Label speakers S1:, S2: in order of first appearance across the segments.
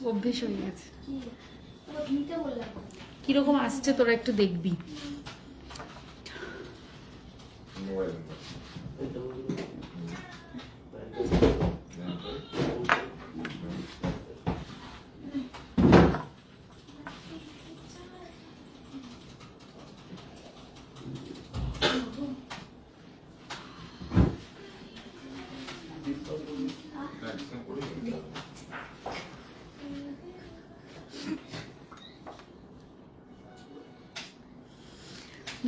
S1: অভ্যেস হয়ে গেছে। কিরকম আসছে তোরা একটু দেখবি।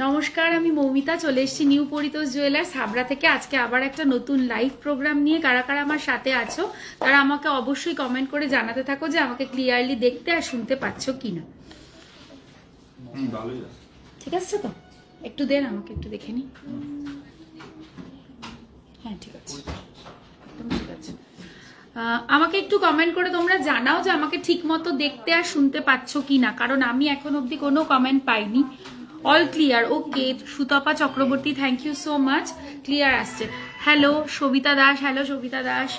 S1: নমস্কার, আমি মৌমিতা, চলে এসেছি নিউ পরিতোষ জুয়েলার্স হাবড়া থেকে। আজকে আবার একটা নতুন লাইভ প্রোগ্রাম নিয়ে। কারা কারা আমার সাথে আছো তারা আমাকে অবশ্যই কমেন্ট করে জানাতে থাকো যে আমাকে ক্লিয়ারলি দেখতে আর শুনতে পাচ্ছ কিনা। ঠিক আছে তো? একটু দেন আমাকে, একটু দেখে নি। হ্যাঁ ঠিক আছে, একদম ঠিক আছে। আমাকে একটু কমেন্ট করে তোমরা জানাও যে আমাকে ঠিক মতো দেখতে আর শুনতে পাচ্ছ কিনা, কারণ আমি এখন অবধি কোনো কমেন্ট পাইনি। All clear, okay. Sutapa Chakraborty, thank you so much, clear আসছে। Hello Sabita Das, hello Sabita Das.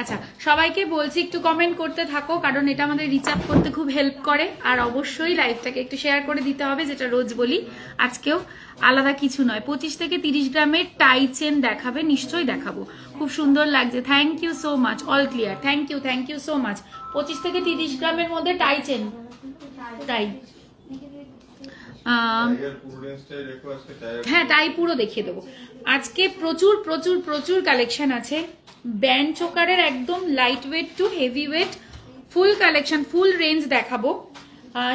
S1: আচ্ছা, সবাইকে বলছি একটু কমেন্ট করতে থাকো, কারণ এটা আমাদের রিচ আপ করতে খুব হেল্প করে। আর অবশ্যই লাইভটাকে একটু শেয়ার করে দিতে হবে, যেটা রোজ বলি, আজকেও আলাদা কিছু নয়। 25 থেকে 30 গ্রামের টাই চেন দেখাবে, নিশ্চয়ই দেখাবো, খুব সুন্দর লাগছে। Thank you so much, all clear, thank you so much. 25 থেকে 30 গ্রামের মধ্যে টাই চেন, টাই, হ্যাঁ টাই পুরো দেখিয়ে দেবো। আজকে প্রচুর প্রচুর প্রচুর কালেকশন আছে। ব্যান্ড চোকারের একদম light weight to heavy weight full collection, full range দেখাবো।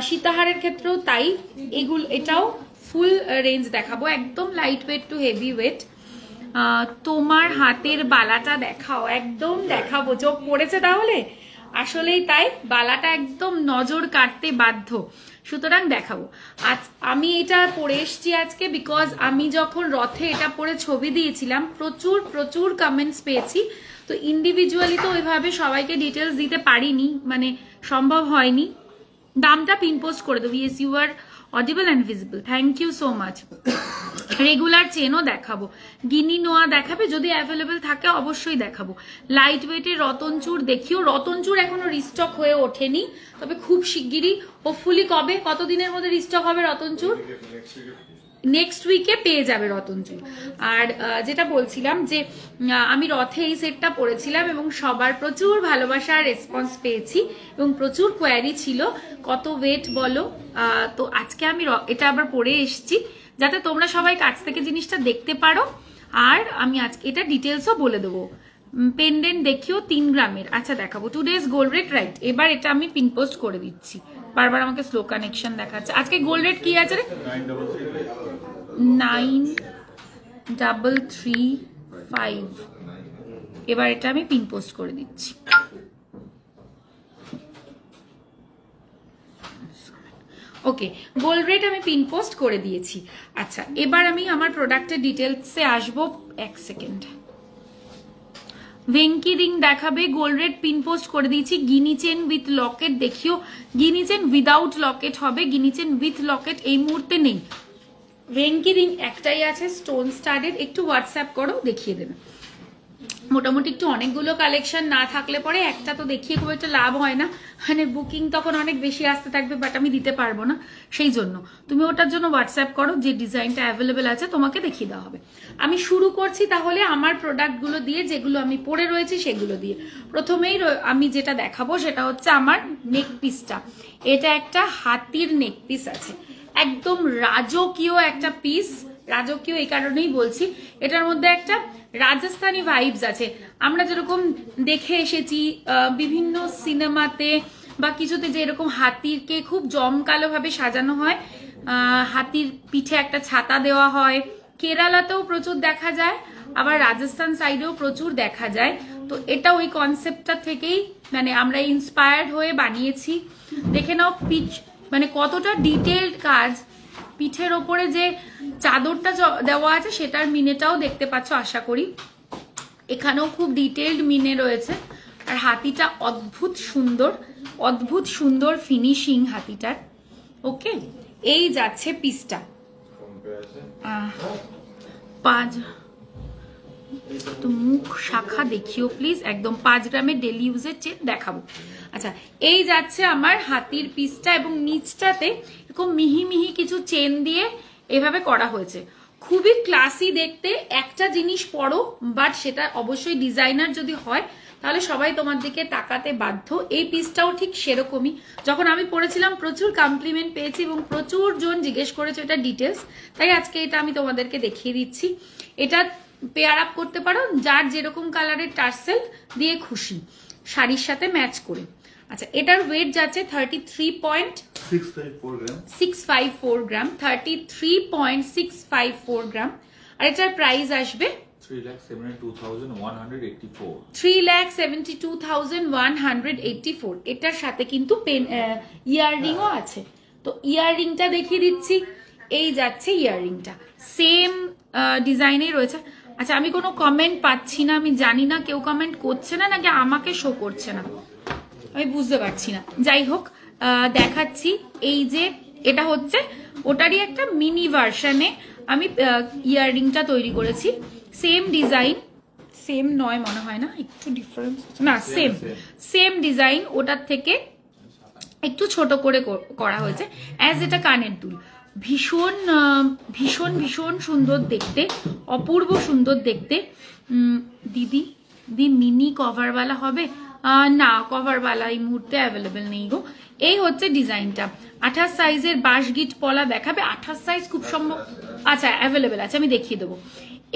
S1: সীতাহারের ক্ষেত্রেও তাই, এটাও ফুল রেঞ্জ দেখাবো, একদম light weight to heavy weight. তোমার হাতের বালাটা দেখাও, একদম দেখাবো। চোখ পড়েছে তাহলে? আসলেই তাই, বালাটা একদম নজর কাটতে বাধ্য, সুতরাং দেখাবো। আজ আমি এটা পরে এসছি আজকে, বিকজ আমি যখন রথে এটা পরে ছবি দিয়েছিলাম প্রচুর প্রচুর কমেন্টস পেয়েছি। তো ইন্ডিভিজুয়ালি তো ওইভাবে সবাইকে ডিটেলস দিতে পারিনি, মানে সম্ভব হয়নি। দামটা পিন পোস্ট করে দেবো। Yes, you are audible and visible, thank you so much. Regular চেনও দেখাবো, গিনি নোয়া দেখাবে, যদি অ্যাভেলেবেল থাকে অবশ্যই দেখাবো। লাইট ওয়েটের রতনচুর দেখিও, রতনচুর এখনো রিস্টক হয়ে ওঠেনি, তবে খুব শিগগিরই, হোপফুলি কবে, কতদিনের মধ্যে রিস্টক হবে রতনচুর? নেক্সট উইকে পেয়ে যাবে রতনচুর। আর যেটা বলছিলাম যে আমি রথে এই সেটটা পরেছিলাম এবং সবার প্রচুর ভালোবাসা আর রেসপন্স পেয়েছি এবং প্রচুর কোয়ারি ছিল, কত ওয়েট বলো। তো আজকে আমি এটা আবার পরে এসছি যাতে তোমরা সবাই কাছ থেকে জিনিসটা দেখতে পারো। আর আমি আজকে এটা ডিটেলসও বলে দেবো। পেন্ডেন্ট দেখিও 3 গ্রামের, আচ্ছা দেখাবো। টুডেজ গোল্ড রেট, রাইট, এবার এটা আমি পিন পোস্ট করে দিচ্ছি। বারবার আমাকে স্লো কানেকশন দেখাচ্ছে। আজকে গোল্ড রেট কি আছে রে? 9335। এবার এটা আমি পিন পোস্ট করে দিচ্ছি। ওকে, গোল্ড রেট আমি পিন পোস্ট করে দিয়েছি। আচ্ছা, এবার আমি আমার প্রোডাক্টের ডিটেলসে আসবো। এক সেকেন্ড। ভেঙ্কি রিং দেখাবে, গোল্ড রেট পিন পোস্ট করে দিয়েছি। গিনি চেন উইথ লকেট দেখিও, গিনি চেন উইদাউট লকেট হবে, গিনি চেন উইথ লকেট এই মুহূর্তে নেই। ভেঙ্কি রিং একটাই আছে স্টোন স্টাডেড, একটু হোয়াটসঅ্যাপ করো, দেখিয়ে দেবে। মোটামুটি একটু অনেকগুলো কালেকশন না থাকলে পরে একটা তো দেখিয়ে খুব একটা লাভ হয় না, মানে বুকিং তখন অনেক বেশি আসতে থাকবে, বাট আমি দিতে পারবো না। সেই জন্য তুমি ওটার জন্য হোয়াটসঅ্যাপ করো, যে ডিজাইনটা অ্যাভেলেবেল আছে তোমাকে দেখিয়ে দেওয়া হবে। আমি শুরু করছি তাহলে আমার প্রোডাক্টগুলো দিয়ে, যেগুলো আমি পরে রয়েছি সেগুলো দিয়ে। প্রথমেই আমি যেটা দেখাবো সেটা হচ্ছে আমার নেক পিসটা। এটা একটা হাতির নেক পিস আছে, একদম রাজকীয় একটা পিস। রাজকীয় এই কারণেই বলছি, এটার মধ্যে একটা রাজস্থানী ভাইবস আছে। আমরা যেরকম দেখে এসেছি বিভিন্ন সিনেমাতে বা কিছুতে, যে এরকম হাতিরকে খুব জমকালো ভাবে সাজানো হয়, হাতির পিঠে একটা ছাতা দেওয়া হয়, কেরালাতেও প্রচুর দেখা যায়, আবার রাজস্থান সাইডেও প্রচুর দেখা যায়। তো এটা ওই কনসেপ্টটা থেকেই মানে আমরা ইন্সপায়ার্ড হয়ে বানিয়েছি। দেখে নাও পিচ, মানে কতটা ডিটেইলড কাজ। পিঠের ওপরে যে চাদরটা দেওয়া আছে সেটার মিনেটাও দেখতে পাচ্ছ আশা করি, এখানেও খুব ডিটেইলড মিনে রয়েছে। আর হাতিটা অদ্ভুত সুন্দর, অদ্ভুত সুন্দর ফিনিশিং হাতিটার। ওকে, এই যাচ্ছে পিসটা। 5 তো মুখ শাখা দেখিও প্লিজ, একদম 5 গ্রামের ডেলি ইউজের চেন দেখাবো। আচ্ছা, এই যাচ্ছে আমার হাতির পিসটা এবং নিচটাতে এরকম মিহি মিহি কিছু চেন দিয়ে এভাবে করা হয়েছে। খুবই ক্লাসি দেখতে। একটা জিনিস পরো, বাট সেটা অবশ্যই ডিজাইনার যদি হয় তাহলে সবাই তোমার দিকে তাকাতে বাধ্য। এই পিসটাও ঠিক সেরকমই। যখন আমি পড়েছিলাম প্রচুর কমপ্লিমেন্ট পেয়েছি এবং প্রচুর জন জিজ্ঞেস করেছে এটা ডিটেলস, তাই আজকে এটা আমি তোমাদেরকে দেখিয়ে দিচ্ছি। এটা পেয়ার আপ করতে পারো যার যেরকম কালারের টার্সেল দিয়ে খুশি, শাড়ির সাথে ম্যাচ করে। আচ্ছা, এটার ওয়েট যাচ্ছে 33.654 গ্রাম, 33.654 গ্রাম। আর এটার প্রাইস আসবে 3,72,184। এটার সাথে কিন্তু পেন ইয়াররিংও আছে। তো ইয়াররিংটা দেখিয়ে দিচ্ছি। এই যাচ্ছে ইয়াররিংটা, সেম ডিজাইনেই রয়েছে। আচ্ছা, আমি কোনো কমেন্ট পাচ্ছি না, আমি জানি না কেউ কমেন্ট করছে না নাকি আমাকে শো করছে না, আমি বুঝতে পারছি না। যাই হোক, দেখাচ্ছি। এই যে এটা হচ্ছে ওটারই একটা মিনি ভার্সনে আমি ইয়াররিংটা তৈরি করেছি। সেম ডিজাইন, সেম নয় মনে হয় না, একটু ডিফারেন্স না, সেম ডিজাইন, ওটার থেকে একটু ছোট করে করা হয়েছে অ্যাজ এটা কানের দুল। ভীষণ ভীষণ ভীষণ সুন্দর দেখতে, অপূর্ব সুন্দর দেখতে। দিদি মিনি কভারওয়ালা হবে না, কভারওয়ালা এই মুহূর্তে অ্যাভেলেবেল নেই গো। এই হচ্ছে ডিজাইনটা। 28 সাইজের বাঁশগিট পলা দেখাবে, 28 সাইজ খুব সম্ভব, আচ্ছা অ্যাভেলেবেল আছে, আমি দেখিয়ে দেবো।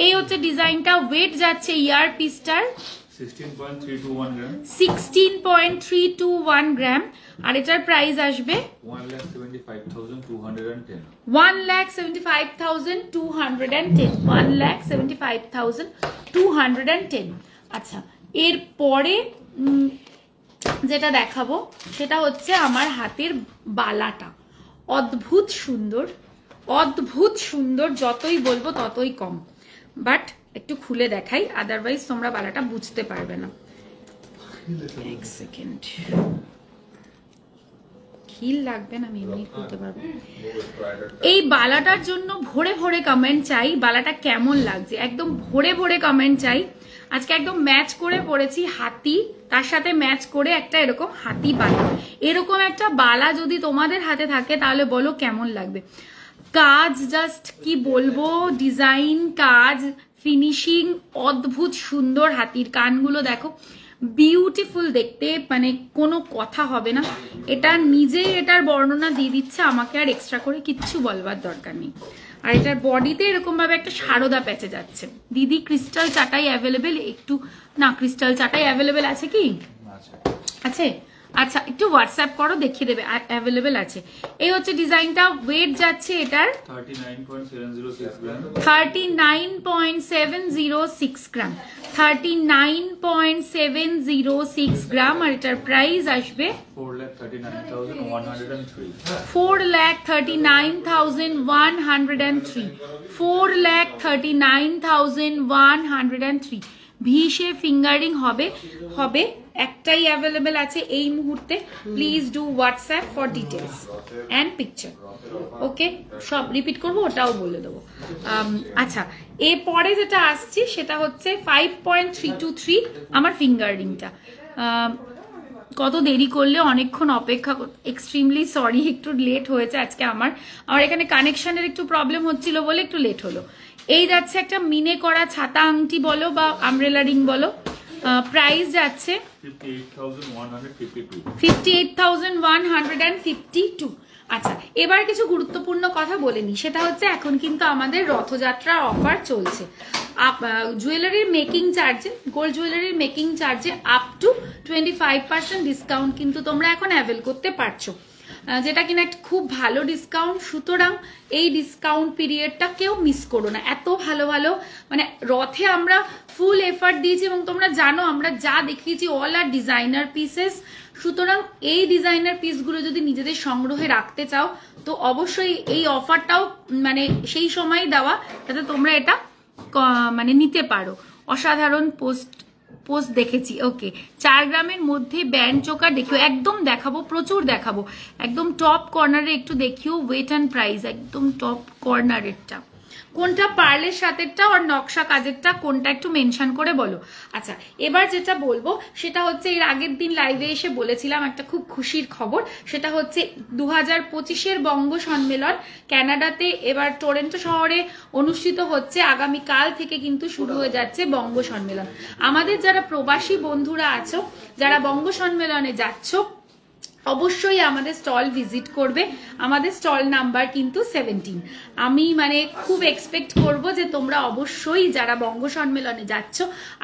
S1: এই হচ্ছে ডিজাইনটা। ওয়েট যাচ্ছে ইয়ার পিসটার 16.321 গ্রাম। আর এটার প্রাইস আসবে 1,75,210। 1,75,210। আচ্ছা, এর পরে যেটা দেখাবো সেটা হচ্ছে আমার হাতের বালাটা। অদ্ভুত সুন্দর, অদ্ভুত সুন্দর, যতই বলবো ততই কম। বাট একটু খুলে দেখাই, আদারওয়াইজ তোমরা বালাটা বুঝতে পারবে না। এক সেকেন্ড, খিল লাগবে না, আমি এমনি খুলতে পারবো। এই বালাটার জন্য ভরে ভরে কমেন্ট চাই। বালাটা কেমন লাগছে একদম ভরে ভরে কমেন্ট চাই। আজকে একদম ম্যাচ করে পড়েছি হাতি, তার সাথে ম্যাচ করে একটা এরকম হাতি বালা। এরকম একটা বালা যদি তোমাদের হাতে থাকে তাহলে বলো কেমন লাগবে। কাজ জাস্ট কি বলবো, ডিজাইন, কাজ, ফিনিশিং অদ্ভুত সুন্দর। হাতির কানগুলো দেখো, বিউটিফুল দেখতে, মানে কোনো কথা হবে না। এটা নিজেই এটার বর্ণনা দিয়ে দিচ্ছে, আমাকে আর এক্সট্রা করে কিচ্ছু বলবার দরকার নেই। আর এটার বডিতে এরকম ভাবে একটা সারদা প্যাচে যাচ্ছে। দিদি ক্রিস্টাল চাটাই অ্যাভেলেবেল? একটু না, ক্রিস্টাল চাটাই অ্যাভেলেবেল আছে কি? আছে, আচ্ছা একটু হোয়াটসঅ্যাপ করো, দেখিয়ে দেবে অ্যাভেলেবেল আছে। এই হচ্ছে ডিজাইনটা। ওয়েট যাচ্ছে এটার 39.706 গ্রাম, 39.706 গ্রাম। আর এটার প্রাইস আসবে 4,39,103। 4,39,103। ভিসে ফিঙ্গারিং হবে একটাই অ্যাভেলেবেল আছে এই মুহূর্তে। Please do WhatsApp for details and picture. Okay, সব রিপিট করবো, ওটাও বলে দেবো। আচ্ছা, এরপরে যেটা আসছি সেটা হচ্ছে 5.323 আমার ফিঙ্গারিংটা। কত দেরি করলে, অনেকক্ষণ অপেক্ষা, এক্সট্রিমলি সরি, একটু লেট হয়েছে আজকে। আমার এখানে কানেকশনের একটু প্রবলেম হচ্ছিল বলে একটু লেট হলো। এই যাচ্ছে একটা মিনে করা ছাতা আংটি বলো বা আমব্রেলা রিং বলো। প্রাইস যাচ্ছে 58,152। আচ্ছা, এবার কিছু গুরুত্বপূর্ণ কথা বলে নি। সেটা হচ্ছে এখন কিন্তু আমাদের রথযাত্রার অফার চলছে। জুয়েলারির মেকিং চার্জে, গোল্ড জুয়েলারির মেকিং চার্জে আপ টু 25% ডিসকাউন্ট কিন্তু তোমরা এখন অ্যাভেল করতে পারছো, যেটা কিনা একটা খুব ভালো ডিসকাউন্ট। সুতরাং এই ডিসকাউন্ট পিরিয়ডটা কেউ মিস করো না। এত ভালো ভালো, মানে রথে আমরা ফুল এফার্ট দিয়েছি এবং তোমরা জানো আমরা যা দেখিয়েছি অল আর ডিজাইনার পিসেস। সুতরাং এই ডিজাইনার পিসগুলো যদি নিজেদের সংগ্রহে রাখতে চাও তো অবশ্যই এই অফারটাও মানে সেই সময় দেওয়া যাতে তোমরা এটা মানে নিতে পারো। অসাধারণ পোস্ট দেখেছি। ওকে, 4 গ্রামের মধ্যে ব্যান্ড চোকার দেখিও, একদম দেখাবো, প্রচুর দেখাবো। একদম টপ কর্নারে একটু দেখিও ওয়েট অ্যান্ড প্রাইস, একদম টপ কর্নারেরটা কোনটা পার্লের সাথেটা আর নকশা কাজেরটা কোনটা একটু মেনশন করে বলো। আচ্ছা, এবার যেটা বলবো সেটা হচ্ছে এর আগের দিন লাইভে এসে বলেছিলাম একটা খুব খুশির খবর, সেটা হচ্ছে 2025-এর বঙ্গ সম্মেলন কানাডাতে এবার টরন্টো শহরে অনুষ্ঠিত হচ্ছে। আগামীকাল থেকে কিন্তু শুরু হয়ে যাচ্ছে বঙ্গ সম্মেলন। আমাদের যারা প্রবাসী বন্ধুরা আছো, যারা বঙ্গ সম্মেলনে যাচ্ছ, অবশ্যই আমাদের স্টল ভিজিট করবে। আমাদের স্টল নাম্বার কিন্তু 17। আমি মানে খুব এক্সপেক্ট করব যে তোমরা অবশ্যই যারা বঙ্গ সম্মেলনে যাচ্ছ,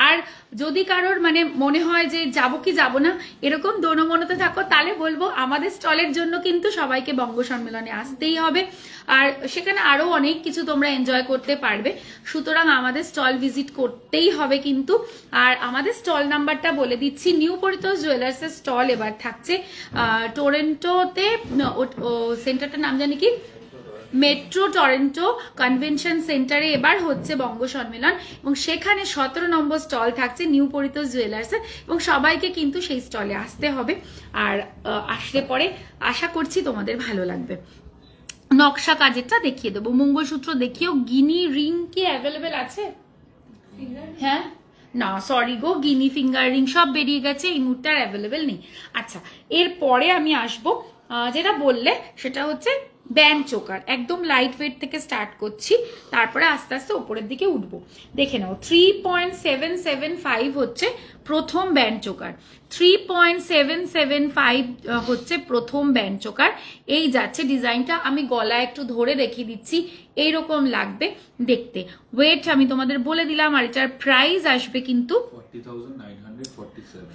S1: আর যদি কারোর মানে মনে হয় যে যাবো কি যাবো না এরকম দোনমনতে থাকো, তাহলে বলবো আমাদের স্টলের জন্য কিন্তু সবাইকে বঙ্গ সম্মেলনে আসতেই হবে, আর সেখানে আরো অনেক কিছু তোমরা এনজয় করতে পারবে। সুতরাং আমাদের স্টল ভিজিট করতেই হবে কিন্তু। আর আমাদের স্টল নাম্বারটা বলে দিচ্ছি, নিউ পরিতোষ জুয়েলার্সের স্টল এবার থাকছে টরন্টোতে, সেন্টারটার নাম জানি কি, মেট্রো টরন্টো কনভেনশন সেন্টারে এবার হচ্ছে বঙ্গ সম্মেলন, এবং সেখানে 17 নম্বর স্টল থাকছে নিউ পরিতোষ জুয়েলার্সে, এবং সবাইকে কিন্তু সেই স্টলে আসতে হবে। আর আসলে পরে আশা করছি তোমাদের ভালো লাগবে। নকশা কাজেরটা দেখিয়ে দেবো, মঙ্গলসূত্র দেখিও। গিনি রিং কি অ্যাভেলেবেল আছে? হ্যাঁ, না সরি গো, গিনি ফিঙ্গার রিং সব বেরিয়ে গেছে, এই মুহূর্তে আর অ্যাভেলেবেল নেই। আচ্ছা, এরপরে আমি আসবো যেটা বললে সেটা হচ্ছে ব্যান্ড চোকার। একদম লাইট ওয়েট থেকে স্টার্ট করছি, তারপরে আস্তে আস্তে ওপরের দিকে উঠবো। দেখে নাও, 3.775 হচ্ছে প্রথম ব্যান্ড চোকার। 3.775 হচ্ছে প্রথম ব্যান্ড চোকার। এই যাচ্ছে ডিজাইনটা, আমি গলায় একটু ধরে দেখিয়ে দিচ্ছি, এইরকম লাগবে দেখতে। ওয়েট আমি তোমাদের বলে দিলাম, আর এটার প্রাইস আসবে কিন্তু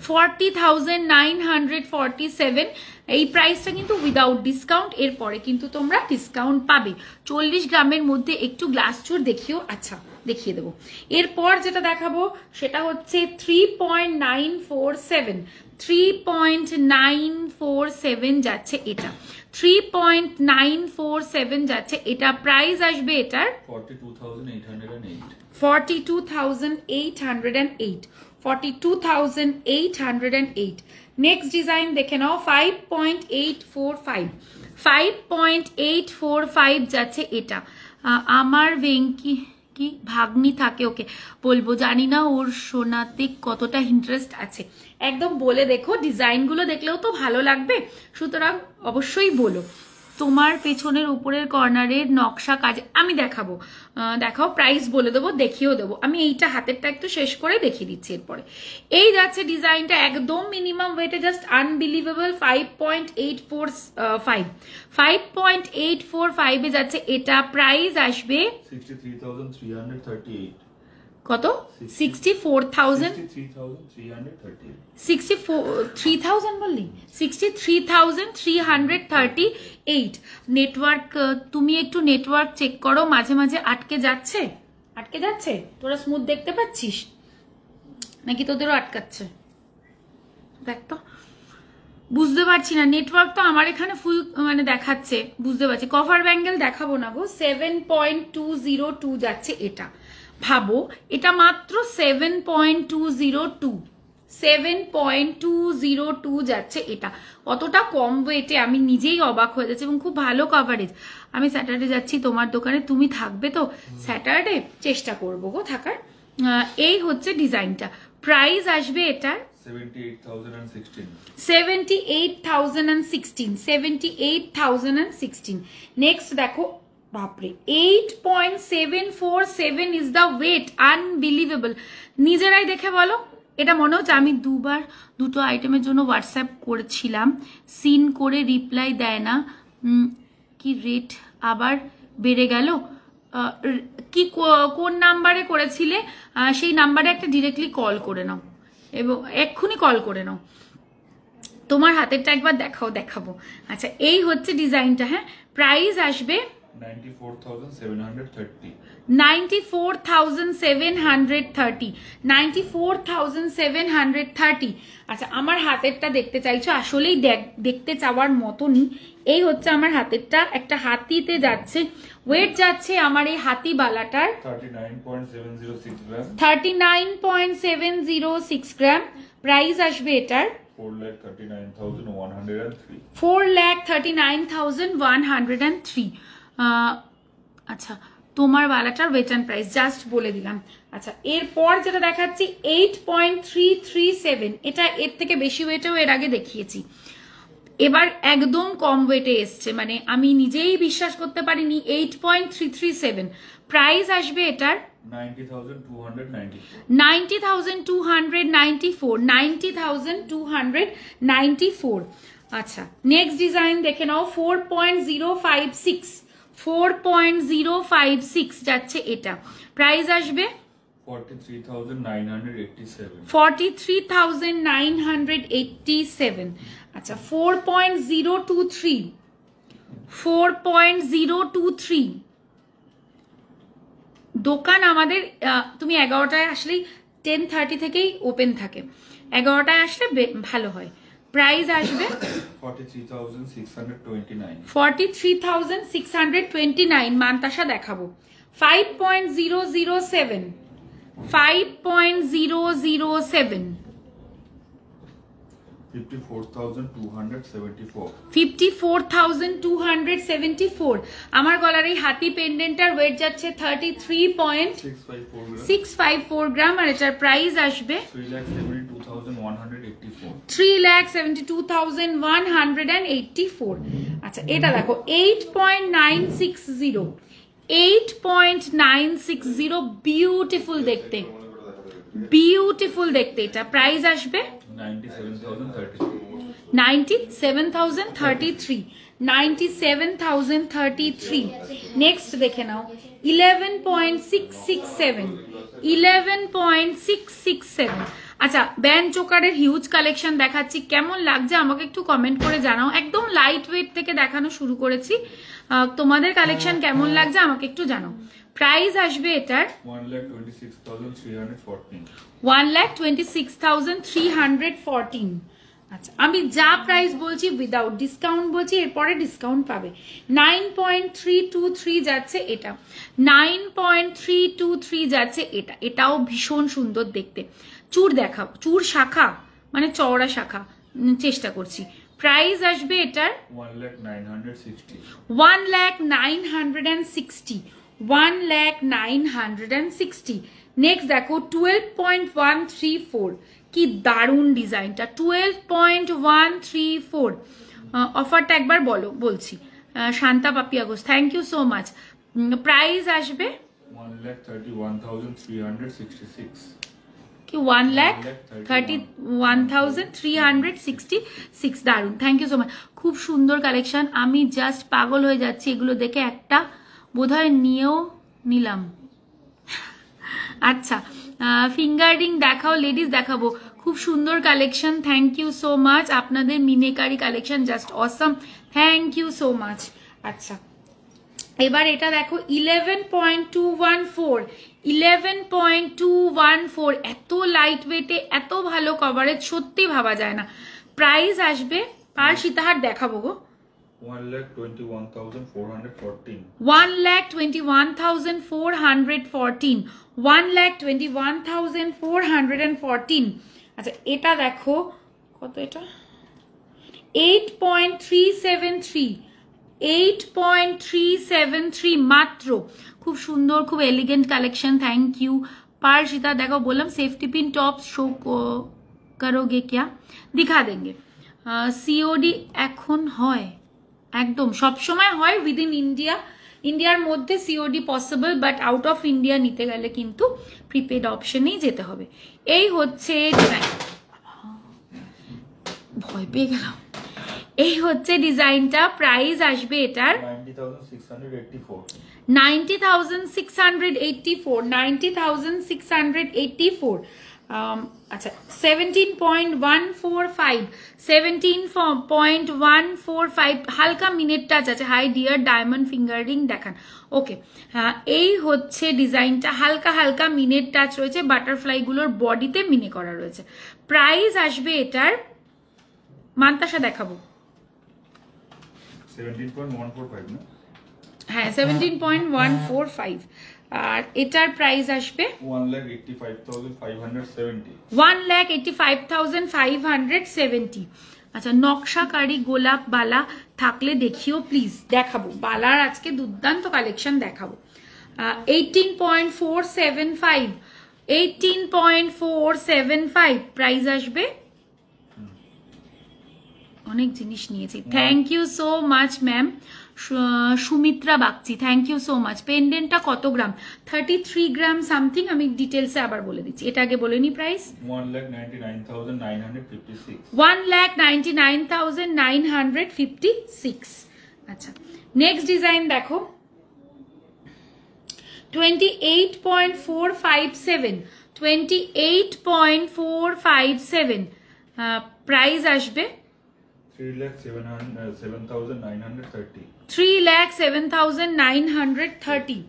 S1: 40,947। এই প্রাইসটা কিন্তু উইদাউট ডিসকাউন্ট। এরপরে কিন্তু তোমরা ডিসকাউন্ট পাবে। 40 গ্রামের মধ্যে একটু গ্লাস চোর দেখিও। আচ্ছা, দেখিয়ে দেবো। এরপর যেটা দেখাবো সেটা হচ্ছে 3.947। 3.947 যাচ্ছে এটা। 3.947 যাচ্ছে এটা। প্রাইস আসবে এটার 42,808। 42,808। নেক্সট ডিজাইন দেখে নাও, 5.845। 5.845 যাচ্ছে এটা। আমার ভেঙ্কি কি ভাগ্নি থাকে, ওকে বলবো, জানি না ওর সোনাতে কতটা ইন্টারেস্ট আছে। একদম বলে দেখো, ডিজাইনগুলো দেখলেও তো ভালো লাগবে, সুতরাং অবশ্যই বলো। তোমার পেছনের উপরের কর্নারের নকশা কাজ আমি দেখাবো, দেখাও, প্রাইস বলে দেবো, দেখিয়েও দেবো। আমি এইটা হাতেরটা একটু শেষ করে দেখিয়ে দিচ্ছি। এরপরে এই যাচ্ছে ডিজাইনটা, একদম মিনিমাম ওয়েটে, জাস্ট আনবিলিভেবল। 5.845। 5.845 এ যাচ্ছে এটা। প্রাইস আসবে
S2: 63,338।
S1: কত? 63,338 বললি? 63,338। নেটওয়ার্ক, তুমি একটু নেটওয়ার্ক চেক করো, মাঝে মাঝে আটকে যাচ্ছে। আটকে যাচ্ছে? তোরা স্মুথ দেখতে পাচ্ছিস নাকি তোদেরও আটকাচ্ছে? দেখ তো, বুঝতে পারছি না। নেটওয়ার্ক তো আমার এখানে ফুল মানে দেখাচ্ছে, বুঝতে পারছি। কভার ব্যাঙ্গেল দেখাবো না গো। 7.202 যাচ্ছে এটা। ভাবো, এটা মাত্র 7.202। 7.202 যাচ্ছে এটা। কতটা কম ওয়েটে, আমি নিজেই অবাক হয়ে যাচ্ছি, এবং খুব ভালো কভারেজ। আমি স্যাটারডে যাচ্ছি তোমার দোকানে, তুমি থাকবে তো? স্যাটারডে চেষ্টা করবো গো থাকার। এই হচ্ছে ডিজাইনটা। প্রাইস আসবে এটার
S2: 78,016।
S1: 78,016। 78,016। নেক্সট দেখো, বাপরে, 8.747 ইজ দ্য ওয়েট। আনবিলিভেবল। নিজেরাই দেখে বলো, এটা মনে হচ্ছে আমি দুটো আইটেমের জন্য হোয়াটসঅ্যাপ করেছিলাম, সিন করে রিপ্লাই দেয় না, কি রেট আবার বেড়ে গেল? কি কোন নাম্বারে করেছিলে? সেই নাম্বারে একটা ডিরেক্টলি কল করে নাও, এবং এক্ষুনি কল করে নাও। তোমার হাতেরটা একবার দেখাবো। আচ্ছা, এই হচ্ছে ডিজাইনটা। হ্যাঁ, প্রাইস আসবে
S2: 94,730।
S1: 94,730। 94,730। আচ্ছা, আমার হাতেরটা দেখতে চাইছো? আসলেই দেখতে চাওয়ার মতনই। এই হচ্ছে আমার হাতেরটা, একটা হাতিতে যাচ্ছে। ওয়েট যাচ্ছে আমার এই হাতি বালাটার
S2: 39.706 গ্রাম।
S1: 39.706 গ্রাম। প্রাইস আসবে এটার
S2: 4,39,103।
S1: 4,39,103। আচ্ছা, তোমার বালাটার ওয়েট অ্যান্ড প্রাইস জাস্ট বলে দিলাম। আচ্ছা, এরপর যেটা দেখাচ্ছি 8.337, এটা এর থেকে বেশি ওয়েটেও এর আগে দেখিয়েছি, এবার একদম কম ওয়েটে এসছে, মানে আমি নিজেই বিশ্বাস করতে পারিনি। 8.337 প্রাইস আসবে এটার 90,294। 90,294। আচ্ছা, নেক্সট ডিজাইন দেখে নাও 4.056। 4.056 যাচ্ছে এটা, প্রাইস আসবে
S2: 43,987।
S1: 43,987। আচ্ছা, 4.023। 4.023 দোকান আমাদের, তুমি 11টায় আসলেই 10:30 থেকেই ওপেন থাকে, 11টায় আসলে ভালো হয়। প্রাইস আসবে
S2: 43,629।
S1: 43,629। মান্তাসা দেখাবো 5.007। 5.007
S2: 54,274।
S1: 54,274। আমার গলার এই হাতি পেন্ডেন্টার ওয়েট যাচ্ছে 33.654 গ্রাম, আর এটার প্রাইস আসবে
S2: 3,72,184।
S1: 3,72,184। আচ্ছা, এটা দেখো 8.960। 8.960 বিউটিফুল দেখতে, বিউটিফুল দেখতে। এটা প্রাইস আসবে 97,033। 97,033। নেক্সট দেখে নাও 11.667। 11.667। আচ্ছা, ব্যান্ড চোকারের হিউজ কালেকশন দেখাচ্ছি, কেমন লাগছে আমাকে একটু কমেন্ট করে জানাও। একদম লাইট ওয়েট থেকে দেখানো শুরু করেছি, তোমাদের কালেকশন কেমন লাগছে আমাকে একটু জানাও। প্রাইস আসবে এটার
S2: 1,26,314।
S1: 1,26,314। আচ্ছা, আমি যা প্রাইস বলছি উইদাউট ডিসকাউন্ট বলছি, এরপরে ডিসকাউন্ট পাবে। 9.323 যাচ্ছে এটা। 9.323 যাচ্ছে এটা। এটাও ভীষণ সুন্দর দেখতে। চূড় দেখাও, চূড় শাখা মানে চওড়া শাখা, চেষ্টা করছি। প্রাইস আসবে এটার
S2: 1,960।
S1: 1,960। 1,960। নেক্সট দেখো 12.134, কি দারুণ ডিজাইনটা। 12.134। অফারটা একবার বলছি। Shanta Papiya Ghosh, thank you so much. Price আসবে
S2: 1,31,366।
S1: কি 1,31,366। দারুণ, থ্যাংক ইউ সো মাচ। খুব সুন্দর কালেকশন, আমি জাস্ট পাগল হয়ে যাচ্ছি এগুলো দেখে। একটা বোধহয় নিয়েও নিলাম। আচ্ছা, ফিঙ্গারিং দেখাও, লেডিস দেখাবো। খুব সুন্দর collection, thank you so much. আপনাদের meenakari collection just awesome, thank you so much. আচ্ছা, এবার এটা দেখো 11.214। 11.214 এত লাইট ওয়েটে এত ভালো কভারেজ সত্যি ভাবা যায় না। প্রাইস আসবে, আর সীতাহার দেখাবো গো,
S2: 1,21,414।
S1: 1,21,414। 1,21,414। আচ্ছা, এটা দেখো কত, এটা 8.373। 8.373 মাত্র। খুব সুন্দর, খুব এলিগেন্ট কালেকশন, থ্যাংক ইউ। পার্শিতা দেখো, বললাম সেফটি পিন টপ শো করোগে क्या, দিখা দেंगे। সিওডি এখন হয়, একদম সবসময় হয় উইদিন ইন্ডিয়া, ইন্ডিয়ার মধ্যে COD possible, but out of India নিতে গেলে কিন্তু প্রিপেড অপশনেই যেতে হবে। এই হচ্ছে ডিজাইন, ভয় পেয়ে গেলাম। এই হচ্ছে ডিজাইনটা, প্রাইস আসবে এটার
S2: 90,684।
S1: 90,684। 90,684। আচ্ছা, 17.145। 17.145 হালকা মিনিট টাচ আছে। হাই ডিয়ার, ডায়মন্ড ফিঙ্গারিং দেখান। ওকে, হ্যাঁ, এই হচ্ছে ডিজাইনটা, হালকা হালকা মিনিট টাচ রয়েছে, বাটারফ্লাই গুলোর বডিতে মিনে করা রয়েছে। প্রাইস আসবে এটার, মান্তাসা দেখাবো,
S2: 17.145 না?
S1: হ্যাঁ 17.145। আর এটার প্রাইস আসবে
S2: 1,85,570।
S1: 1,85,570। আচ্ছা, নকশাকারী গোলাপ বালা থাকলে দেখিও প্লিজ। দেখাবো, বালার আজকে দুর্দান্ত কালেকশন দেখাবো। 18.475 18.475 প্রাইস আসবে। অনেক জিনিস নিয়েছি, thank you so much ma'am. Sumitra Bagchi, thank you so much. পেন্ডেন্টটা কত গ্রাম? 33 গ্রাম সামথিং। আমি ডিটেলসে আবার বলে দিচ্ছি, এটা আগে বলে নি। প্রাইস
S2: 1,99,956।
S1: 1,99,956। আচ্ছা, নেক্সট ডিজাইন দেখো, 28.457 28.457 প্রাইস আসবে
S2: 3,07,930।
S1: 3,07,930।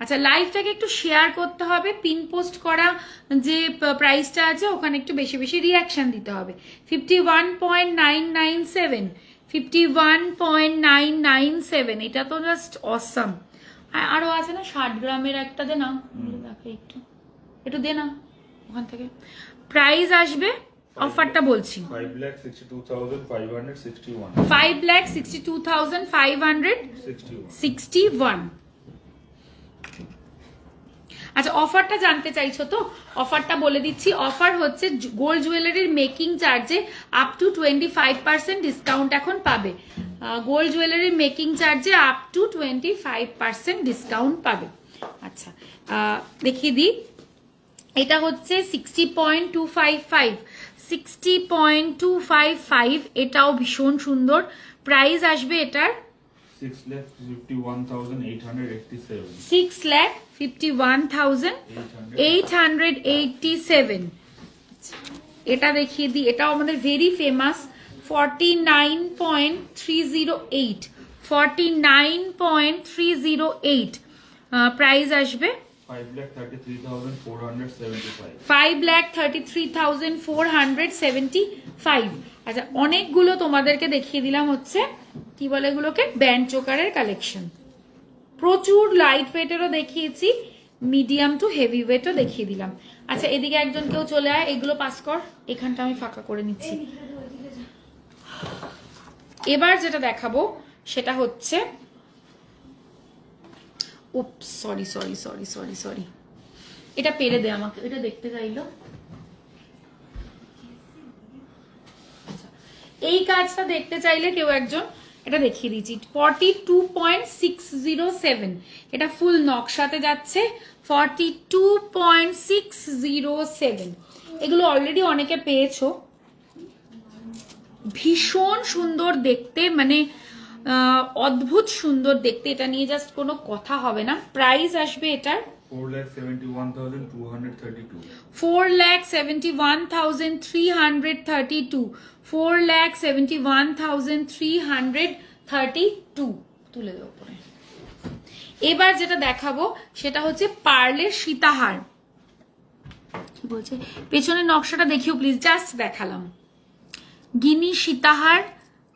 S1: আচ্ছা, লাইভটাকে একটু শেয়ার করতে হবে, পিন পোস্ট করা যে প্রাইসটা আছে ওখানে একটু বেশি বেশি রিয়াকশন দিতে হবে। 51.997 51.997, এটা তো জাস্ট অসাম। আরো আছে না 60 গ্রামের একটা, দে না দেখে, একটু একটু দে না ওখান থেকে। প্রাইস আসবে, অফারটা বলছি,
S2: 5,62,561।
S1: 5,62,561। আচ্ছা, অফারটা জানতে চাইছো তো? অফারটা বলে দিচ্ছি। অফার হচ্ছে গোল্ড জুয়েলারির মেকিং চার্জে আপ টু 25% ডিসকাউন্ট এখন পাবে। গোল্ড জুয়েলারির মেকিং চার্জে আপ টু 25% ডিসকাউন্ট পাবে। আচ্ছা, দেখিয়ে দিই, এটা হচ্ছে 60.255 60.255, এটাও ভীষণ সুন্দর। প্রাইস আসবে এটার
S2: 6,51,887।
S1: 6,51,887। এটা দেখিয়ে দিই, এটাও আমাদের ভেরি ফেমাস, 49.308 49.308 প্রাইস আসবে
S2: 5,33,475।
S1: 5,33,475। আচ্ছা, অনেকগুলো তোমাদেরকে দেখিয়ে দিলাম হচ্ছে কি বলে এগুলোকে, ব্যান্ড চোকারের কালেকশন। প্রচুর লাইট ওয়েটেরও দেখিয়েছি, মিডিয়াম টু হেভি ওয়েটও দেখিয়ে দিলাম। আচ্ছা, এদিকে একজন কেউ চলে আয়, এগুলো পাস কর, এখানটা আমি ফাঁকা করে নিচ্ছি। এবার যেটা দেখাবো সেটা হচ্ছে, oops, sorry sorry sorry sorry sorry, এটা পেরে দে আমাকে, এটা দেখতে চাইলো। এই কাজটা দেখতে চাইলে কেউ একজন, এটা দেখিয়ে দিচ্ছি, 42.607, এটা ফুল নকশাতে যাচ্ছে, 42.607। এগুলো অলরেডি অনেকে পেয়েছো, ভীষণ সুন্দর দেখতে, মানে অদ্ভুত সুন্দর দেখতে, এটা নিয়ে জাস্ট কোনো কথা হবে না। প্রাইস আসবে এটার
S2: 4,71,232।
S1: 4,71,332 4,71,332 তুলে দেবো পরে। এবার যেটা দেখাবো সেটা হচ্ছে পার্লের সীতাহার। কি বলছে পেছনের নকশাটা দেখিও প্লিজ, জাস্ট দেখালাম। গিনি সীতাহার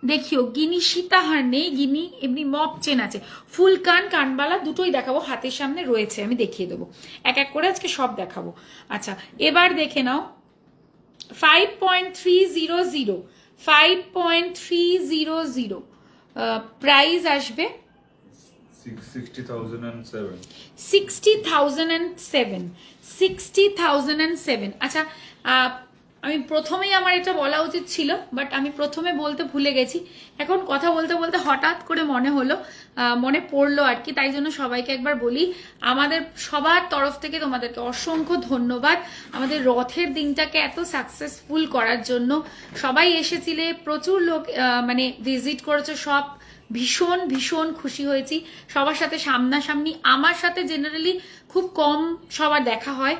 S1: দেখিও, গিনি সীতাহার নেই, গিনি এমনি মপ চেন আছে। ফুল কান, কানবালা দুটোই দেখাবো, হাতের সামনে রয়েছে, আমি দেখিয়ে দেবো এক এক করে, আজকে সব দেখাবো। আচ্ছা, এবার দেখে নাও 5.300 5.300 প্রাইস আসবে
S2: 60,007।
S1: 60,007 60,007। আচ্ছা, আমি প্রথমেই আমার এটা বলা উচিত ছিল, বাট আমি প্রথমে বলতে ভুলে গেছি। এখন কথা বলতে বলতে হঠাৎ করে মনে হলো, মনে পড়লো আর কি, তাই জন্য সবাইকে একবার বলি, আমাদের সবার তরফ থেকে তোমাদেরকে অসংখ্য ধন্যবাদ আমাদের রথের দিনটাকে এত সাকসেসফুল করার জন্য। সবাই এসেছিলে, প্রচুর লোক মানে ভিজিট করেছো, সব ভীষণ ভীষণ খুশি হয়েছি সবার সাথে সামনাসামনি। আমার সাথে জেনারেলি খুব কম সবার দেখা হয়,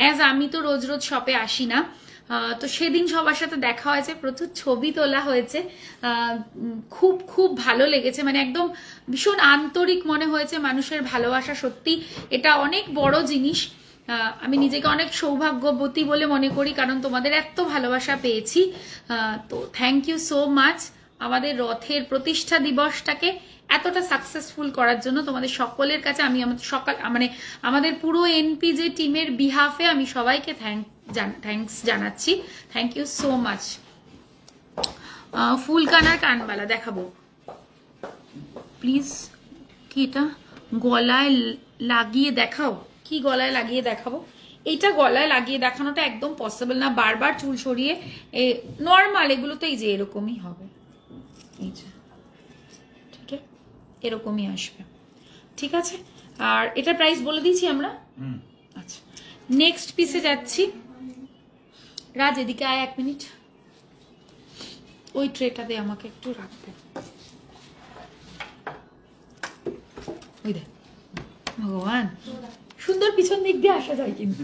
S1: অ্যাজ আমি তো রোজ রোজ শপে আসি না, তো সেদিন সবার সাথে দেখা হয়েছে, প্রচুর ছবি তোলা হয়েছে, খুব খুব ভালো লেগেছে, মানে একদম ভীষণ আন্তরিক মনে হয়েছে মানুষের ভালোবাসা। সত্যি এটা অনেক বড় জিনিস, আমি নিজেকে অনেক সৌভাগ্যবতী বলে মনে করি, কারণ তোমাদের এত ভালোবাসা পেয়েছি। তো থ্যাংক ইউ সো মাচ আমাদের রথের প্রতিষ্ঠা দিবসটাকে এতটা সাকসেসফুল করার জন্য। তোমাদের সকলের কাছে আমি আমাদের পুরো এনপিজে টিমের বিহাফে আমি সবাইকে থ্যাঙ্কস জানাচ্ছি। Thank you so much. ফুলকানার কানবালা দেখাবো প্লিজ, কি এটা গলায় লাগিয়ে দেখাও, কি গলায় লাগিয়ে দেখাবো? এইটা গলায় লাগিয়ে দেখানোটা একদম পসিবল না, বারবার চুল সরিয়ে। নর্মাল এগুলো তো এই যে এরকমই হবে, এই যে ঠিক আছে, এরকমই আসবে, ঠিক আছে। আর এটার প্রাইস বলে দিয়েছি আমরা। আচ্ছা, নেক্সট পিসে যাচ্ছি। রাজ এদিকে আয় 1 মিনিট, ওই ট্রেটা দিয়ে আমাকে একটু রাখবে। ওই দেখ, ভগবান সুন্দর পিছন দিক দিয়ে আসা যায় কিন্তু।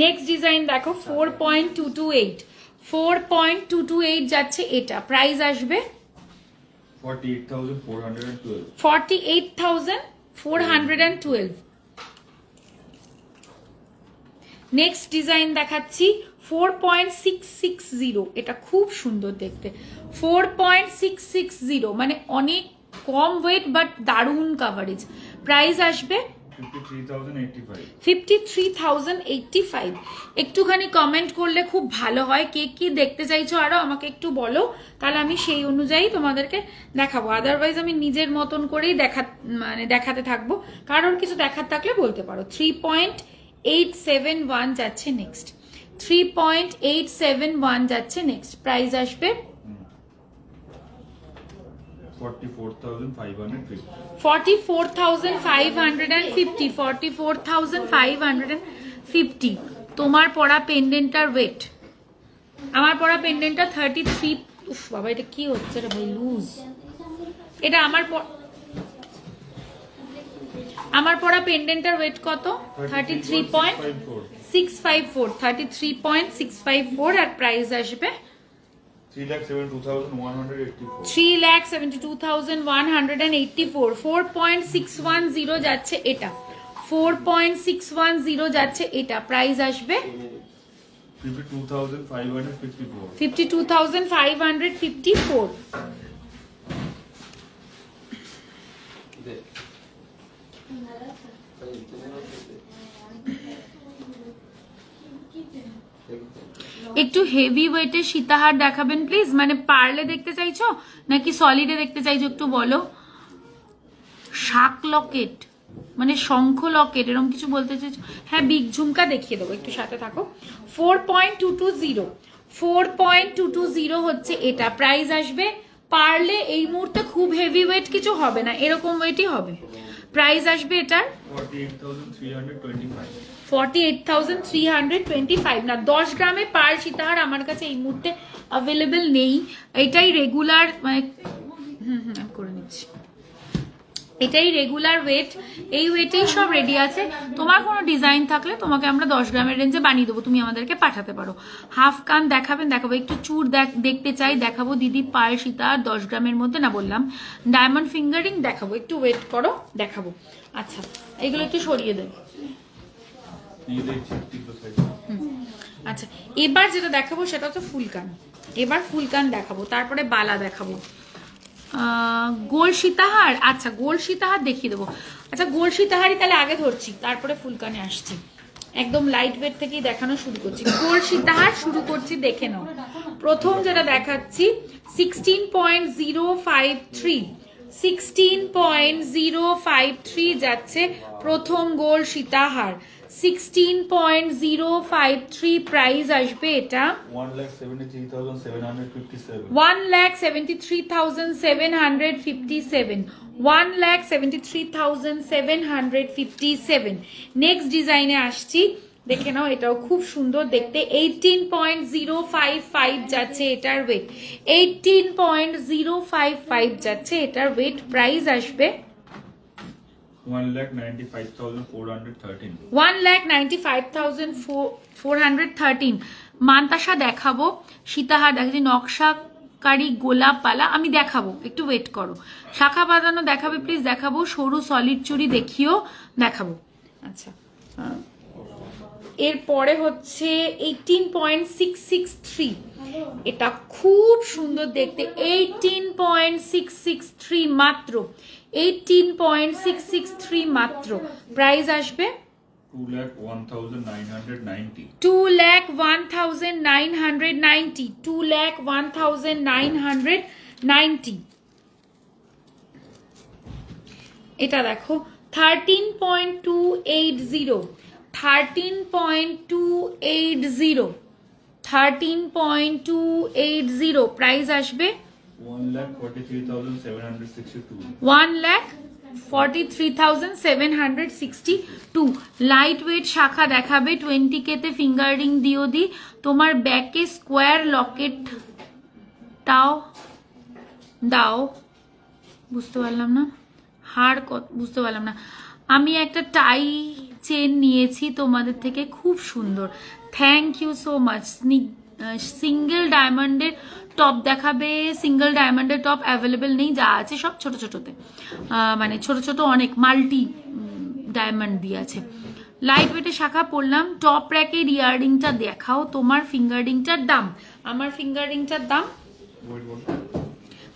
S1: নেক্সট ডিজাইন দেখো, 4.228, 4.228 যাচ্ছে এটা, প্রাইস আসবে
S2: 48,412।
S1: 48,412। নেক্সট ডিজাইন দেখাচ্ছি 4.660, এটা খুব সুন্দর দেখতে। 4.660 মানে অনেক কম ওয়েট বাট দারুণ কাভারেজ। প্রাইস আসবে 53,085। একটুখানি কমেন্ট করলে খুব ভালো হয়, কে কি দেখতে চাইছো আরো আমাকে একটু বলো, তাহলে আমি সেই অনুযায়ী তোমাদেরকে দেখাবো। আদারওয়াইজ আমি নিজের মতন করেই দেখাতে থাকবো, কারোর কিছু দেখার থাকলে বলতে পারো। 3.871 যাচ্ছে নেক্সট, 3.871 যাচ্ছে নেক্সট। প্রাইস আসবে
S2: 44,550।
S1: 44,550, 44,550। তোমার পরা পেন্ডেন্টটার ওয়েট, আমার পরা পেন্ডেন্টটা 33। উফ বাবা, এটা কি হচ্ছে রে ভাই, লুজ। এটা আমার পরা পেন্ডেন্টটার ওয়েট কত? 33.654, 33.654। আর প্রাইস আসবে 3,72,184। 4.610 যাচ্ছে এটা, 4.610 যাচ্ছে এটা। প্রাইস আসবে
S2: 52,554।
S1: 52,554। একটু হেভি ওয়েটের সীতাহার দেখাবেন প্লিজ। মানে পার্লে দেখতে চাইছো নাকি সলিডে দেখতে চাইছো একটু বলো। শাক লকেট মানে শঙ্খ লকেট এরকম কিছু বলতে চাইছো? হ্যাঁ, বিগ ঝুমকা দেখিয়ে দেবো, একটু সাথে থাকো। 4.220, 4.220 হচ্ছে এটা। প্রাইস আসবে, পার্লে এই মুহূর্তে খুব হেভি ওয়েট কিছু হবে না, এরকম ওয়েটই হবে। প্রাইস আসবে এটার
S2: 48,325।
S1: 48,325 না, 10 গ্রামে পার সীতাহার আমার কাছে এই মুহূর্তে অ্যাভেলেবেল নেই। এটাই রেগুলার, মানে করে নিচ্ছি, এটাই রেগুলার ওয়েট, এই ওয়েটেই সব রেডি আছে। তোমার কোনো ডিজাইন থাকলে তোমাকে আমরা 10 গ্রামের রেঞ্জে বানিয়ে দেবো, তুমি আমাদেরকে পাঠাতে পারো। হাফ কান দেখাবেন, দেখাবো। একটু চুর দেখতে চাই, দেখাবো দিদি। পার সীতাহার 10 গ্রামের মধ্যে, না বললাম ডায়মন্ড ফিঙ্গারিং দেখাবো, একটু ওয়েট করো, দেখাবো। আচ্ছা, এগুলো একটু সরিয়ে দেন। আচ্ছা, এবার যেটা দেখাবো সেটা হচ্ছে ফুলকান। এবার ফুলকান দেখাবো, তারপরে বালা দেখাবো। গোল সীতাহার, আচ্ছা গোল সীতাহার দেখিয়ে দেবো। আচ্ছা, গোল সীতাহারই তাহলে আগে ধরছি, তারপরে ফুলকানে আসছি। একদম লাইট ওয়েট থেকেই দেখানো শুরু করছি। গোল সীতাহার শুরু করছি, দেখে নাও। প্রথম যেটা দেখাচ্ছি 16.053, 16.053 যাচ্ছে প্রথম গোল সীতাহার। 16.053 প্রাইস আসবে এটা
S2: 1,73,757।
S1: 1,73,757, 1,73,757। নেক্সট ডিজাইনে আসছি, দেখে নাও, এটাও খুব সুন্দর দেখতে। 18.055 যাচ্ছে এটার ওয়েট, 18.055 যাচ্ছে এটার ওয়েট। প্রাইস আসবে
S2: 1,95,413।
S1: 1,95,413। মান্তাসা দেখাবো, সীতাহার দেখাচ্ছি, নকশাকারী গোলাপ পালা আমি দেখাবো, একটু ওয়েট করো। শাখা বাঁধানো দেখাবে প্লিজ, দেখাবো। সরু সলিড চুড়ি দেখিও, দেখাবো। আচ্ছা, এরপরে হচ্ছে 18.663, এটা খুব সুন্দর দেখতে। 18.663 মাত্র, 18.663 মাত্র। প্রাইস আসবে
S2: 2,01,990।
S1: 2,01,990, 2,01,990। এটা দেখো 13.280, 13.280, 13.280 প্রাইস আসবে 1,43,762। লাইট ওয়েট শাখা দেখাবে 20K তে ফিঙ্গার রিং দিও দি। তোমার ব্যাকে স্কোয়ার লকেট দাও বুঝতে পারলাম না, হার বুঝতে পারলাম না। আমি একটা টাই চেন নিয়েছি তোমাদের থেকে, খুব সুন্দর, thank you so much. Single ডায়মন্ডের টপ দেখাবে, সিঙ্গেল ডায়মন্ডের টপ অ্যাভেলেবেল নেই, যা আছে সব ছোট ছোটতে, মানে ছোট ছোট অনেক মাল্টি ডায়মন্ড দিয়ে আছে। লাইট ওয়েটের শাখা পড়লাম। টপ র্যাকের ইয়াররিংটা দেখাও, তোমার ফিঙ্গার রিংটার দাম, আমার ফিঙ্গার রিংটার দাম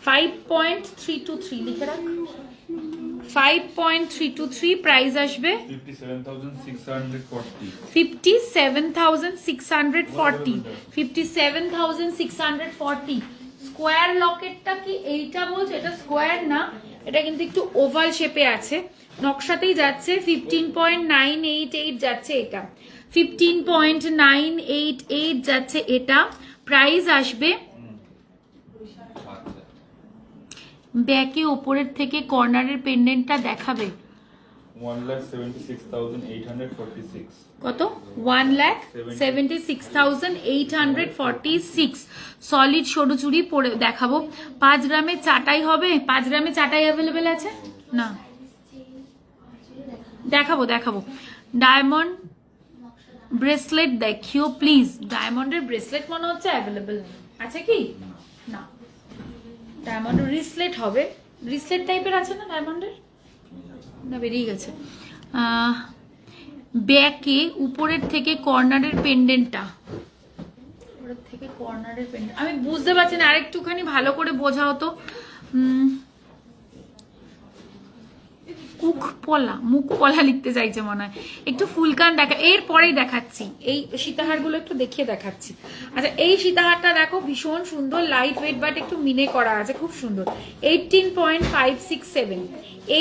S1: 5.323, লিখে রাখ 5.323, প্রাইস আসবে
S2: 57,640।
S1: 57,640, 57,640। স্কোয়ার লকেটটা কি এইটা বলছো? এটা স্কোয়ার না, এটা কিন্তু একটু ওভাল শেপে আছে, নকশাতেই যাচ্ছে। 15.988 যাচ্ছে এটা, 15.988 যাচ্ছে এটা। প্রাইস আসবে ব্যাকে ওপরের থেকে কর্নারের পেন্ডেন্টটা দেখাবে
S2: 1,76,846।
S1: কত? 1,76,846। সলিড সরু চুড়ি পরে দেখাবো। 5 গ্রামে চাটাই হবে? 5 গ্রামে চাটাই অ্যাভেলেবেল আছে না? দেখাবো দেখাবো। ডায়মন্ড ব্রেসলেট দেখিও প্লিজ। ডায়মন্ডের ব্রেসলেট মনে হচ্ছে অ্যাভেলেবেল আছে কি না? ডায়মন্ডের রিসলেট হবে, রিসলেট টাইপের আছে না ডায়মন্ডের? না, বেরিয়ে গেছে। ব্যাকে উপরের থেকে কর্নারের পেন্ডেন্টটা, উপরের থেকে কর্নারের পেন্ডেন্ট আমি বুঝতে পারছি না, আরেকটুখানি ভালো করে বোঝাও তো। মুখ পলা লিখতে চাইছে মনে হয়, একটু ফুলকান দেখা, এরপরেই দেখাচ্ছি। এই সীতাহারগুলো একটু দেখিয়ে দেখাচ্ছি। আচ্ছা, এই সীতাহারটা দেখো, ভীষণ সুন্দর, লাইট ওয়েট, বাট একটু মিনে করা আছে, খুব সুন্দর। 18.567,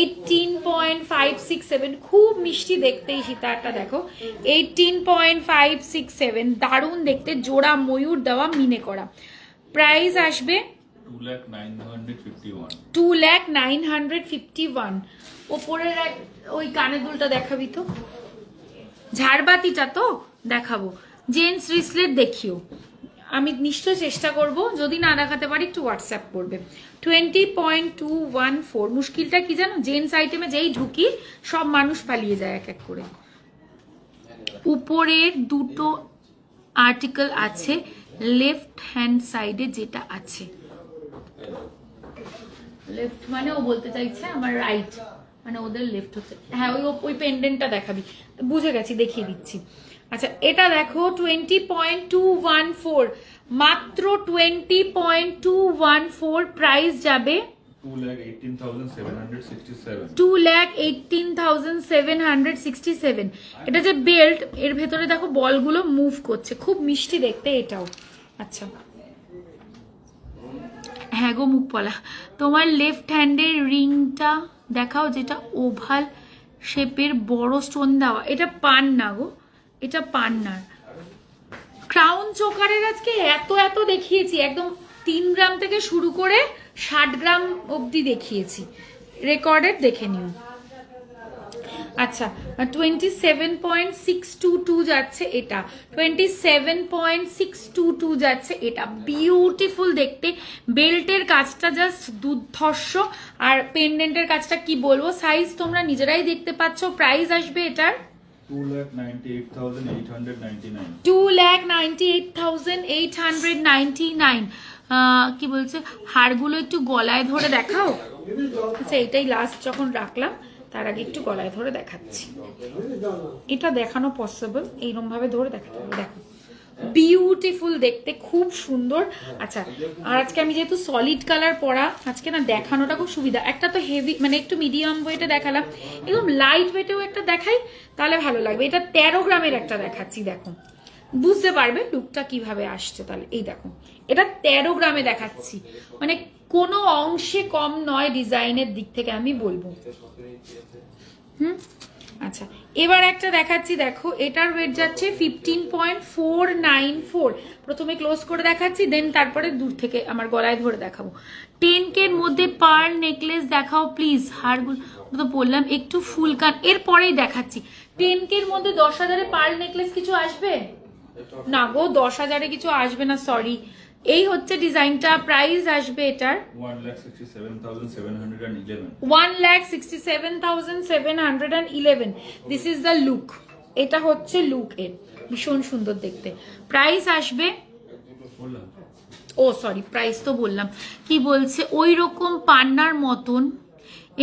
S1: 18.567, খুব মিষ্টি দেখতে এই সীতাহারটা দেখো। 18.567, দারুণ দেখতে, জোড়া ময়ূর দেওয়া, মিনে করা। প্রাইস আসবে
S2: 2,09,951।
S1: 2,09,951। ওপরের ওই কানের দুলটা দেখাবি তো, ঝাড়বাতিটা তো দেখাবো। জেন্টস রিসলেট দেখিও, আমি নিশ্চয় চেষ্টা করব, যদি না দেখাতে পারি একটু হোয়াটসঅ্যাপ করবে। 20.214। মুশকিলটা কি জানো, জেন্টস আইটেমে যেই ঢুকি সব মানুষ পালিয়ে যায় এক এক করে। উপরের দুটো আর্টিকেল আছে লেফট হ্যান্ড সাইডে, যেটা আছে লেফট মানে ও বলতে চাইছে আমার রাইট, মানে ওদের লেফট হচ্ছে। হ্যাঁ, ওই পেন্ডেন্টটা দেখাবি, বুঝে গেছি, দেখিয়ে দিচ্ছি। আচ্ছা, এটা দেখো 20.214, মাত্র 20.214, প্রাইস যাবে
S2: 2,18,767।
S1: 2,18,767। এটা যে বেল্ট, এর ভেতরে দেখো বলগুলো মুভ করছে, খুব মিষ্টি দেখতে এটাও। আচ্ছা, হ্যাঁ গো মুখ পলা, তোমার লেফট হ্যান্ডের রিংটা দেখাও, যেটা ওভাল শেপের বড় স্টোন দেওয়া। এটা পান না গো, এটা পান না। ক্রাউন চোকারের আজকে এত এত দেখিয়েছি, একদম 3 গ্রাম থেকে শুরু করে 60 গ্রাম অবধি দেখিয়েছি, রেকর্ডেড দেখে নিও। আচ্ছা, 27.622 যাচ্ছে এটা, 27.622 যাচ্ছে এটা। বিউটিফুল দেখতে, বেল্টের কাজটা জাস্ট দুর্ধর্ষ, আর পেন্ডেন্টের কাজটা কি বলবো, সাইজ তোমরা নিজেরাই দেখতে পাচ্ছ। প্রাইস আসবে এটার
S2: 2,98,899।
S1: 2,98,899। কি বলছে, হাড়গুলো একটু গলায় ধরে দেখাও। আচ্ছা, এটাই লাস্ট যখন রাখলাম, তার আগে একটু গলায় ধরে দেখাচ্ছি। এটা দেখানো পসিবল, এইরকম ভাবে ধরে দেখাতে হবে। দেখো, বিউটিফুল দেখতে, খুব সুন্দর। আচ্ছা, আর আজকে আমি যেহেতু সলিড কালার পরা, আজকে না দেখানোটা খুব সুবিধা। একটা তো হেভি, মানে একটু মিডিয়াম ওয়েটে দেখালাম, একদম লাইট ওয়েটেও একটা দেখাই, তাহলে ভালো লাগবে। এটা 13 গ্রামের একটা দেখাচ্ছি, দেখো বুঝতে পারবে লুকটা কিভাবে আসছে। তাহলে এই দেখো, এটা 13 গ্রামে দেখাচ্ছি, মানে কোনো অংশে কম নয় ডিজাইনের দিক থেকে আমি বলবো। আচ্ছা, এবার একটা দেখাচ্ছি, দেখো এটার ওয়েট যাচ্ছে 15.494। প্রথমে ক্লোজ করে দেখাচ্ছি, দেন তারপরে দূর থেকে আমার গলায় ধরে দেখাবো। 10K এর মধ্যে পার্ল নেকলেস দেখাও প্লিজ। হারগুলো তো বললাম, একটু ফুল কান এরপরেই দেখাচ্ছি। 10K এর মধ্যে 10,000-এ পার্ল নেকলেস কিছু আসবে না গো, 10,000-এ কিছু আসবে না, সরি। এই হচ্ছে ডিজাইনটা, প্রাইস আসবে এটার
S2: 1,67,711।
S1: 1,67,711। দিস ইজ দ্য লুক, এটা হচ্ছে লুক এর, ভীষণ সুন্দর দেখতে। প্রাইস আসবে, ও সরি প্রাইস তো বললাম, কি বলছে ওই রকম পান্নার মতন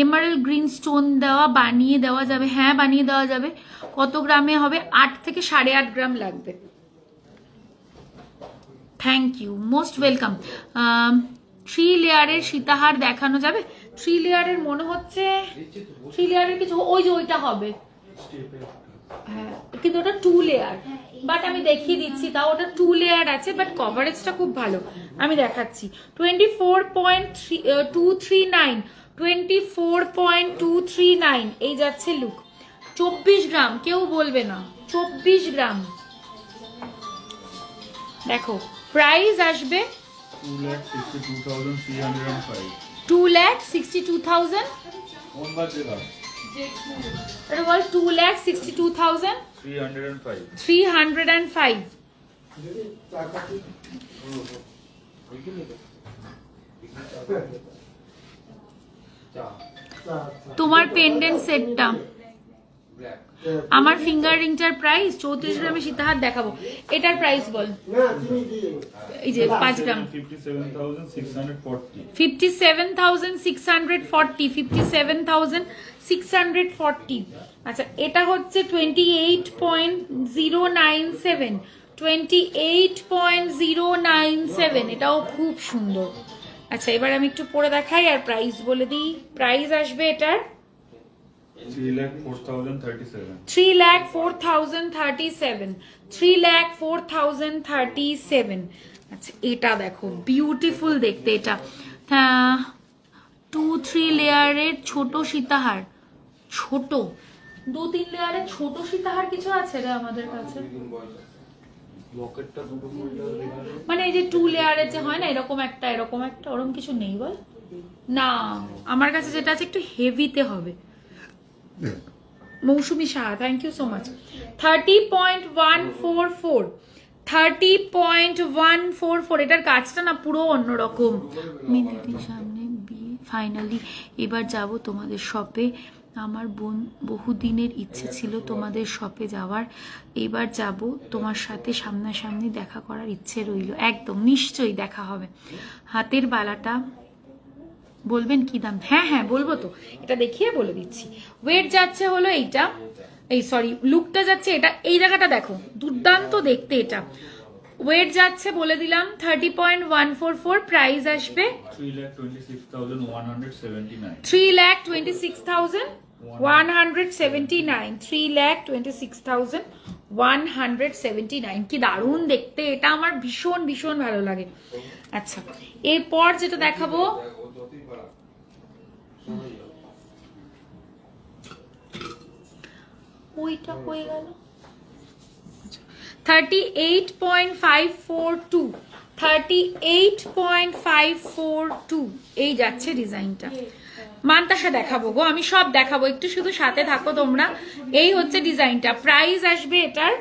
S1: এমারেল্ড গ্রিন স্টোন দেওয়া, বানিয়ে দেওয়া যাবে? হ্যাঁ বানিয়ে দেওয়া যাবে। কত গ্রামে হবে? 8 থেকে 8.5 গ্রাম লাগবে। Thank you, most welcome. 3 লেয়ারের সীতাহার দেখানো যাবে? 3 লেয়ারের মনে হচ্ছে 3 লেয়ারের কিছু, ওই যে ওইটা হবে, হ্যাঁ কিন্তু ওটা 2 লেয়ার, বাট আমি দেখিয়ে দিচ্ছি, তাও ওটা 2 লেয়ার আছে, বাট কভারেজটা খুব ভালো, আমি দেখাচ্ছি। 24.239, 24.239 এই যাচ্ছে লুক। 24 গ্রাম, কেউ বলবে না, 24 গ্রাম। দেখো প্রাইস আসবে
S2: 2,62,305।
S1: 2,62,000, এটা বল 2,62,305। তোমার পেন্ডেন্ট সেটটা, আমার ফিঙ্গার রিংটার প্রাইস 34 গ্রামে সীতাহার দেখাবো, এটার প্রাইস বল। এই যে 5 গ্রাম
S2: 57,640।
S1: 57,640, 57,640। আচ্ছা, এটা হচ্ছে 28.097, 28.097, এটাও খুব সুন্দর। আচ্ছা, এবার আমি একটু পরে দেখাই আর প্রাইস বলে দিই। প্রাইস আসবে এটার
S2: 3,04,037।
S1: 3,04,037, 3,04,037। আচ্ছা, এটা দেখো বিউটিফুল দেখতে, এটা 2-3 লেয়ারের ছোট সীতাহার, ছোট 2-3 লেয়ারের ছোট সীতাহার কিছু আছে রে আমাদের কাছে? মানে এই যে 2 লেয়ারের যে হয় না, এরকম একটা এরকম একটা, ওরকম কিছু নেই বল না? আমার কাছে যেটা আছে একটু হেভিতে হবে। Mousumi Saha, thank you so much. 30.144, 30.144। এটার কাজটা না পুরো অন্যরকম। দিদির সামনে বিয়ে, ফাইনালি এবার যাব তোমাদের শপে। আমার বহুদিনের ইচ্ছে ছিল তোমাদের শপে যাওয়ার, এবার যাব, তোমার সাথে সামনাসামনি দেখা করার ইচ্ছে রইল। একদম নিশ্চয়ই দেখা হবে। হাতের বালাটা বলবেন কি দাম? হ্যাঁ হ্যাঁ বলবো তো, এটা দেখিয়ে বলে দিচ্ছি। ওয়েট যাচ্ছে হলো এইটা, এই সরি লুকটা যাচ্ছে এটা, এই জায়গাটা দেখো দুর্দান্ত দেখতে এটা। ওয়েট যাচ্ছে বলে দিলাম 30.144, প্রাইস আসবে
S2: 3,26,179।
S1: 3,26,179, 3,26,179। কি দারুণ দেখতে এটা, আমার ভীষণ ভীষণ ভালো লাগে। আচ্ছা, এরপর যেটা দেখাবো, ওইটা হয়ে গেল 38.542, 38.542 এই যাচ্ছে ডিজাইনটা। মান্তাসা দেখাবো গো, আমি সব দেখাবো, একটু শুধু সাথে থাকো তোমরা। এই হচ্ছে ডিজাইনটা, প্রাইস আসবে এটার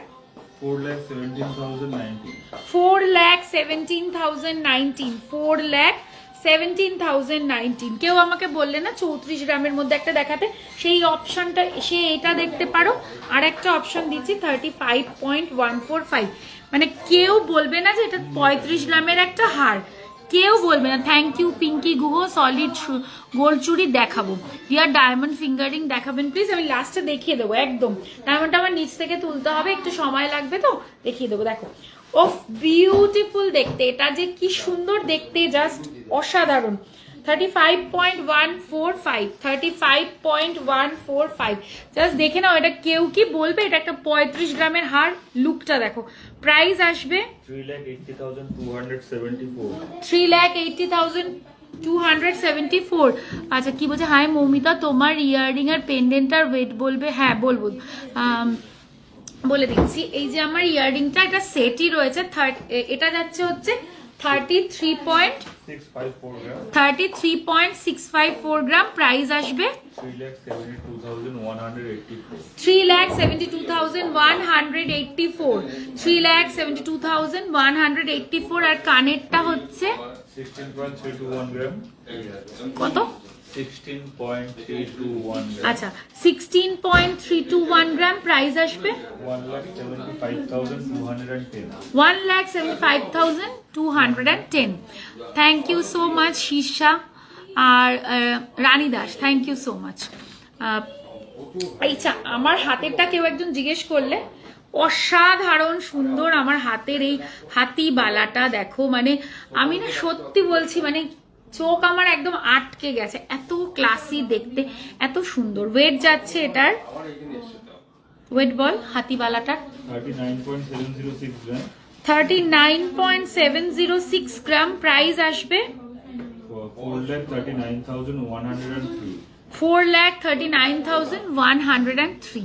S2: 4,17,019।
S1: 4,17,019, 4,17,019। কেউ আমাকে বললে না 34 গ্রামের মধ্যে একটা দেখাতে, সেই অপশনটা সে এটা দেখতে পারো। আর একটা অপশন দিচ্ছি 35.145, মানে কেউ বলবে না যে এটা 35 গ্রামের একটা হার, কেউ বলবে না। Thank you Pinky Guha. Solid gold চুড়ি দেখাবো, ইয়ার ডায়মন্ড ফিঙ্গারিং দেখাবেন প্লিজ? আমি লাস্টে দেখিয়ে দেবো, একদম ডায়মন্ডটা আমার নিচ থেকে তুলতে হবে, একটু সময় লাগবে তো দেখিয়ে দেবো। দেখো ও বিউটিফুল দেখতে, এটা যে কি সুন্দর দেখতে, জাস্ট অসাধারণ। 35.145, 35.145। জাস্ট দেখে নাও, এটা কেউ কি বলবে এটা একটা 35 গ্রামের হার? লুকটা দেখো। প্রাইস আসবে
S2: 3,80,274।
S1: 3,80,274। আচ্ছা কি বলছে, হাই মৌমিতা, তোমার ইয়াররিং আর পেন্ডেন্টার ওয়েট বলবে? হ্যাঁ বলবো, বলে দিচ্ছি। এই যে আমার ইয়াররিংটা, এটা সেটই রয়েছে, এটা যাচ্ছে হচ্ছে 33.654 গ্রাম। প্রাইস আসবে 3,72,184। 3,72,184। আর কানেরটা হচ্ছে
S2: 16.321 গ্রাম।
S1: কত?
S2: 16.321 গ্রাম।
S1: আচ্ছা 16.321 গ্রাম। প্রাইস আসবে
S2: 1,75,210।
S1: 1,75,210। Thank you so much Shirsha আর Rani Das, thank you so much. আচ্ছা আমার হাতেরটা কেউ একজন জিজ্ঞেস করলে, অসাধারণ সুন্দর আমার হাতের এই হাতি বালাটা দেখো, মানে আমি না সত্যি বলছি, মানে চোখ আমার একদম আটকে গেছে, এত ক্লাসি দেখতে, এত সুন্দর। ওয়েট যাচ্ছে এটার, ওয়েট বল হাতিবালাটার?
S2: 39.706 গ্রাম।
S1: 39.706 গ্রাম। প্রাইস আসবে
S2: 4,39,103।
S1: 4,39,103।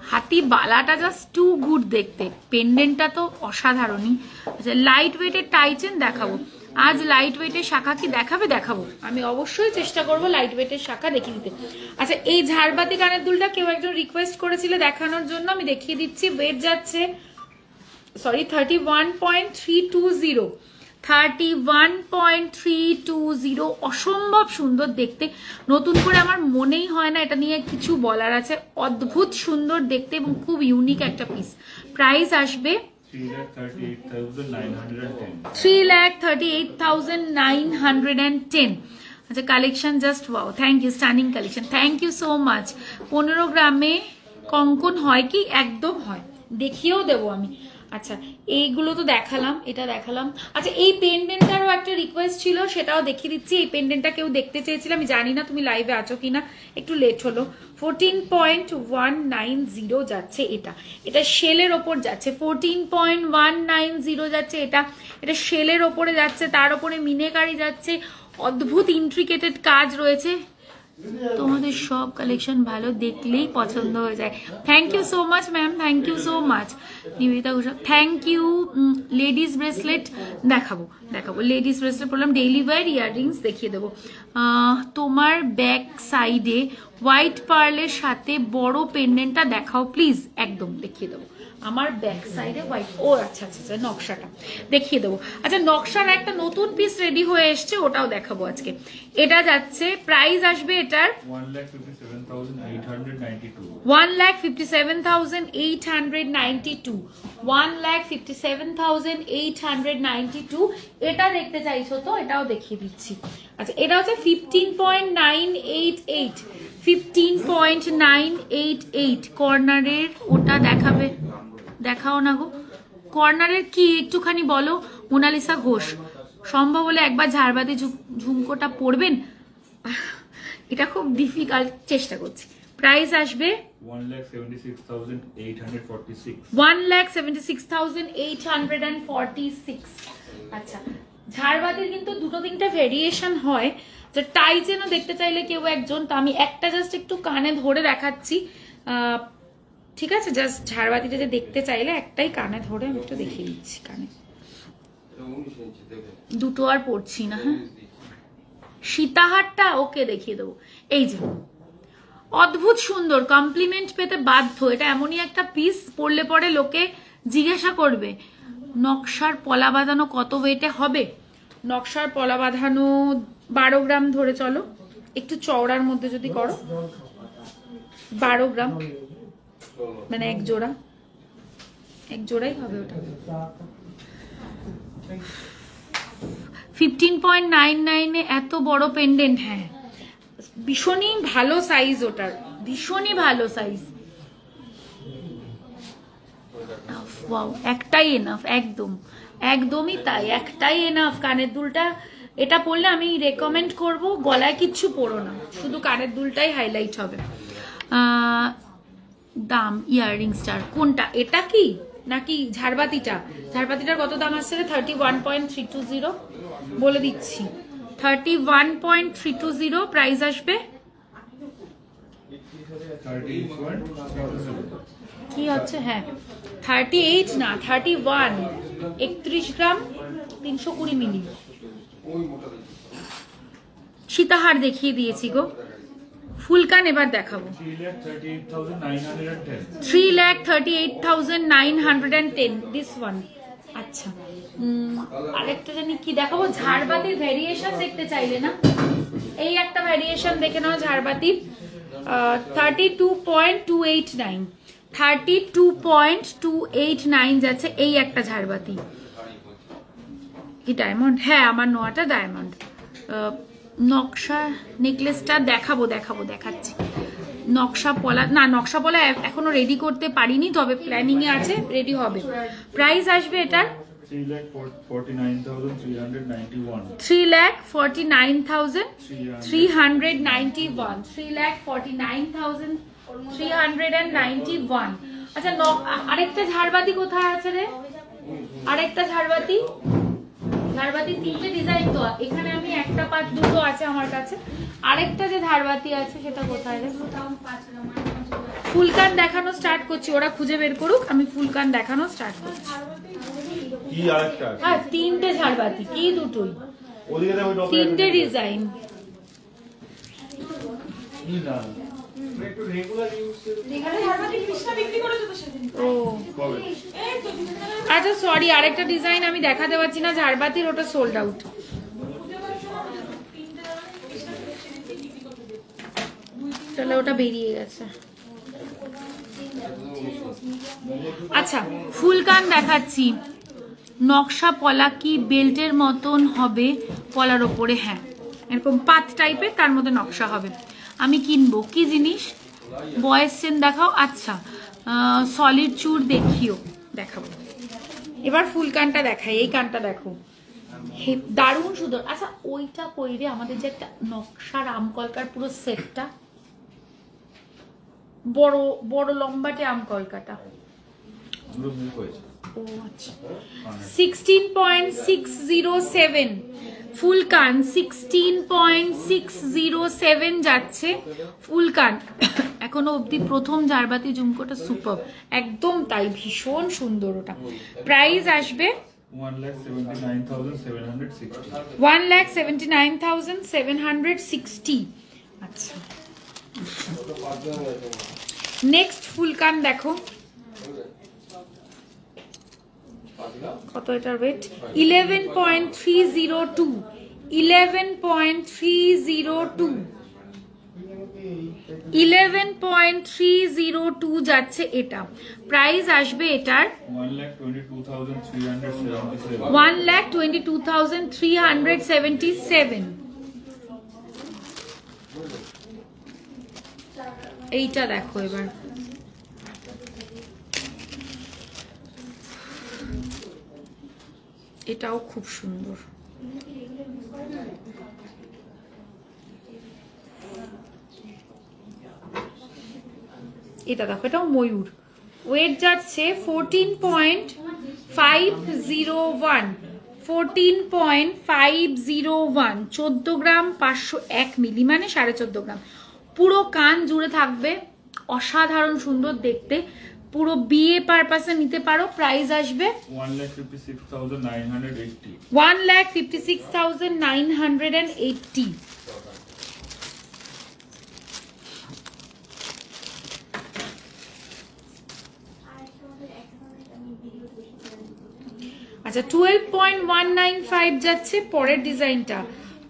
S1: হাতি বালাটা জাস্ট টু গুড দেখতে, পেন্ডেন্টটা তো অসাধারণই। আচ্ছা লাইট ওয়েটের টাইচেন দেখাবো আজ। লাইট ওয়েটের শাখা কি দেখাবে? দেখাবো, আমি অবশ্যই চেষ্টা করব লাইট ওয়েটের শাখা দেখিয়ে দিতে। আচ্ছা এই ঝাড়বাতি কানের দুলটা কেউ একজন রিকোয়েস্ট করেছিল দেখানোর জন্য, আমি দেখিয়ে দিচ্ছি। ওয়েট যাচ্ছে 31.320, 31.320। অসম্ভব সুন্দর দেখতে, নতুন করে আমার মনেই হয় না এটা নিয়ে কিছু বলার আছে। অদ্ভুত সুন্দর দেখতে এবং খুব ইউনিক একটা পিস। প্রাইস আসবে
S2: 3,38,910।
S1: 3,38,910। আচ্ছা collection just wow, thank you, stunning collection, thank you so much. 15 গ্রামে কঙ্কন হয় কি? একদম হয়, দেখিয়েও দেবো আমি। আচ্ছা এইগুলো তো দেখালাম, এটা দেখালাম। আচ্ছা এই পেন্ডেন্টটারও একটা রিকোয়েস্ট ছিল, সেটাও দেখিয়ে দিচ্ছি। এই পেন্ডেন্টটা কেউ দেখতে চেয়েছিল, আমি জানি না তুমি লাইভে আছো কিনা, একটু লেট হলো। 14.190 যাচ্ছে এটা, এটা শেলের ওপর যাচ্ছে। 14.190 যাচ্ছে এটা, এটা শেলের ওপরে যাচ্ছে, তার ওপরে মিনেকারি যাচ্ছে। অদ্ভুত ইন্ট্রিকেটেড কাজ রয়েছে। তোমাদের সব কালেকশন ভালো, দেখলেই পছন্দ হয়ে যায়। Thank you so much ma'am, thank you so much Nivedita Ghoshal, thank you. Ladies bracelet দেখাবো, দেখাবো লেডিস ব্রেসলেট বললাম। ডেইলি ওয়্যার ইয়াররিংস দেখিয়ে দেবো। তোমার ব্যাক সাইডে হোয়াইট পার্লের সাথে বড় পেন্ডেন্টটা দেখাও প্লিজ। একদম দেখিয়ে দেবো, আমার ব্যাক সাইডে হোয়াইট। ও আচ্ছা আচ্ছা আচ্ছা, নকশাটা দেখিয়ে দেবো। আচ্ছা নকশার একটা নতুন পিস রেডি হয়ে এসছে, ওটাও দেখাবো আজকে। এটা যাচ্ছে, প্রাইস আসবে এটার
S2: 1,57,892।
S1: 1,57,892। 1,57,892। এটা দেখতে চাইছো তো, এটাও দেখিয়ে দিচ্ছি। আচ্ছা এটা হচ্ছে 15.988, 15.988 কর্নারের। ওটা দেখাবে, দেখাও না গো। কর্নারের কি একটুখানি বলো মোনালিসা ঘোষ, সম্ভব হলে একবার ঝাড়বাতি ঝুমকোটা পড়বেন, এটা খুব ডিফিকাল্ট, চেষ্টা করছি। প্রাইস আসবে
S2: 1,76,846।
S1: 1,76,846। আচ্ছা ঝাড়বাতির কিন্তু দুটো তিনটা ভেরিয়েশন হয়, যে টাইজেনও দেখতে চাইলে কেউ একজন, তো আমি একটা জাস্ট একটু কানে ধরে দেখাচ্ছি। ঠিক আছে, জাস্ট ঝাড়বাতিটা যে দেখতে চাইলে একটাই কানে ধরে আমি একটু দেখিয়ে দিচ্ছি। কানে দুটো আর পড়ছি না। হ্যাঁ সীতাহারটা ওকে দেখিয়ে দেবো। এই যে অদ্ভুত সুন্দর, কমপ্লিমেন্ট পেতে বাধ্য। এটা এমনই একটা পিস, পরলে পরে লোকে জিজ্ঞাসা করবে নকশার পলা বাঁধানো কত ওয়েটে হবে। নকশার পলা বাঁধানো 12 গ্রাম ধরে চলো, একটু চওড়ার মধ্যে যদি করো 12 গ্রাম, মানে এক জোড়া, এক জোড়াই হবে ওটা। 15.99 এ এত বড় পেন্ডেন্ট। হ্যাঁ ভীষণই ভালো সাইজ ওটার, ভীষণই ভালো সাইজ। ওয়াও, একটাই এনাফ, একদম একদমই তাই, একটাই এনাফ। কানের দুলটা এটা পরলে আমি রেকমেন্ড করব গলায় কিচ্ছু পরো না, শুধু কানের দুলটাই হাইলাইট হবে। দাম ইয়াররিংসটার কোনটা, এটা কি নাকি ঝাড়বাতিটা? ঝাড়বাতিটার কত দাম আসছে? 31.320 বলে দিচ্ছি, 31.320 প্রাইস আসবে। কি হচ্ছে? হ্যাঁ 38 না 31, 31 গ্রাম 320 মিলি। সীতাহার দেখিয়ে দিয়েছি গো, ফুলকান এবার দেখাবো। 3,38,910 দিস ওয়ান। আচ্ছা আরেকটা জানি কি দেখাবো, ঝাড়বাতির ভ্যারিয়েশন দেখতে চাইলে না, এই একটা ভ্যারিয়েশন দেখে নাও ঝাড়বাতির। 32.289, 32.289 যাচ্ছে এই একটা ঝাড়বাতি। কি ডায়মন্ড? হ্যাঁ আমার নোয়াটা ডায়মন্ড। নকশা নেকলেসটা দেখাচ্ছি। নকশা পলা না, নকশা পলা এখনো রেডি করতে পারিনি, তবে প্ল্যানিং এ আছে, রেডি হবে। প্রাইস আসবে এটার
S2: 3,49,391,
S1: 3,49,391, 3,49,391। আচ্ছা আরেকটা ঝাড়বাতি কোথায় আছে রে? আরেকটা ঝাড়বাতি তিনটে ডিজাইন তো এখানে, আমি একটা পাঁচ দুটো আছে আমার কাছে, আরেকটা যে ঝাড়বাতি আছে সেটা কোথায় রে? ফুলকান দেখানো স্টার্ট করছি, ওরা খুঁজে বের করুক, আমি ফুলকান দেখানো স্টার্ট করছি।
S2: কি আরেকটা?
S1: হ্যাঁ তিনটে ঝাড়বাতি, কি দুটোই, তিনটে ডিজাইন।
S2: কি না
S3: একটু রেগুলার ইউজ
S4: এখানে ঝাড়বাতি কৃষ্ণা বিক্রি করেছে তো সেদিন।
S1: ও
S2: কবে?
S4: এই তো
S1: আচ্ছা সরি, আরেকটা ডিজাইন আমি দেখাতে পারছি না ঝাড়বাতির, ওটা সোল্ড আউট। তাহলে ওটা বেরিয়ে গেছে। আচ্ছা ফুলকান দেখাচ্ছি, নকশা পলা কি বেল্টের মতন হবে পলার ওপরে? হ্যাঁ এরকম পাত টাইপের, তার মধ্যে নকশা হবে। আমি কিনবো কি জিনিস? বয়েস চেন দেখাও। আচ্ছা সলিড চুর দেখাবো। এবার ফুল কানটা দেখাই, এই কানটা দেখো দারুণ সুন্দর। আচ্ছা ওইটা পরে আমাদের যে একটা নকশা আমকলকার পুরো সেটটা, বড় বড় লম্বাটে আমকলকাটা, ও আচ্ছা 16.607 ফুলকান, 16.607 যাচ্ছে ফুলকান। এখনো অবধি প্রথম ঝাড়বাতি ঝুমকোটা সুপার, একদম তাই, ভীষণ সুন্দর। ওটা প্রাইস আসবে
S2: 1,79,760,
S1: 1,79,760। আচ্ছা নেক্সট ফুলকান দেখো, কত এটার ওয়েট? 11.302, 11.302, 11.302 যাচ্ছে এটা। প্রাইস আসবে এটার 1,22,377। এইটা দেখো এবার, এটাও খুব সুন্দর। এটা দেখো, এটাও ময়ূর। ওয়েট যাচ্ছে 14.501, 14.501, 14 গ্রাম 501 মিলি, মানে 14.5 গ্রাম। পুরো কান জুড়ে থাকবে, অসাধারণ সুন্দর দেখতে, পুরো বিয়ে পারপাসে নিতে পারো। প্রাইস আসবে
S2: 1,56,980,
S1: 1,56,980। আচ্ছা 12.195 যাচ্ছে পরের ডিজাইনটা,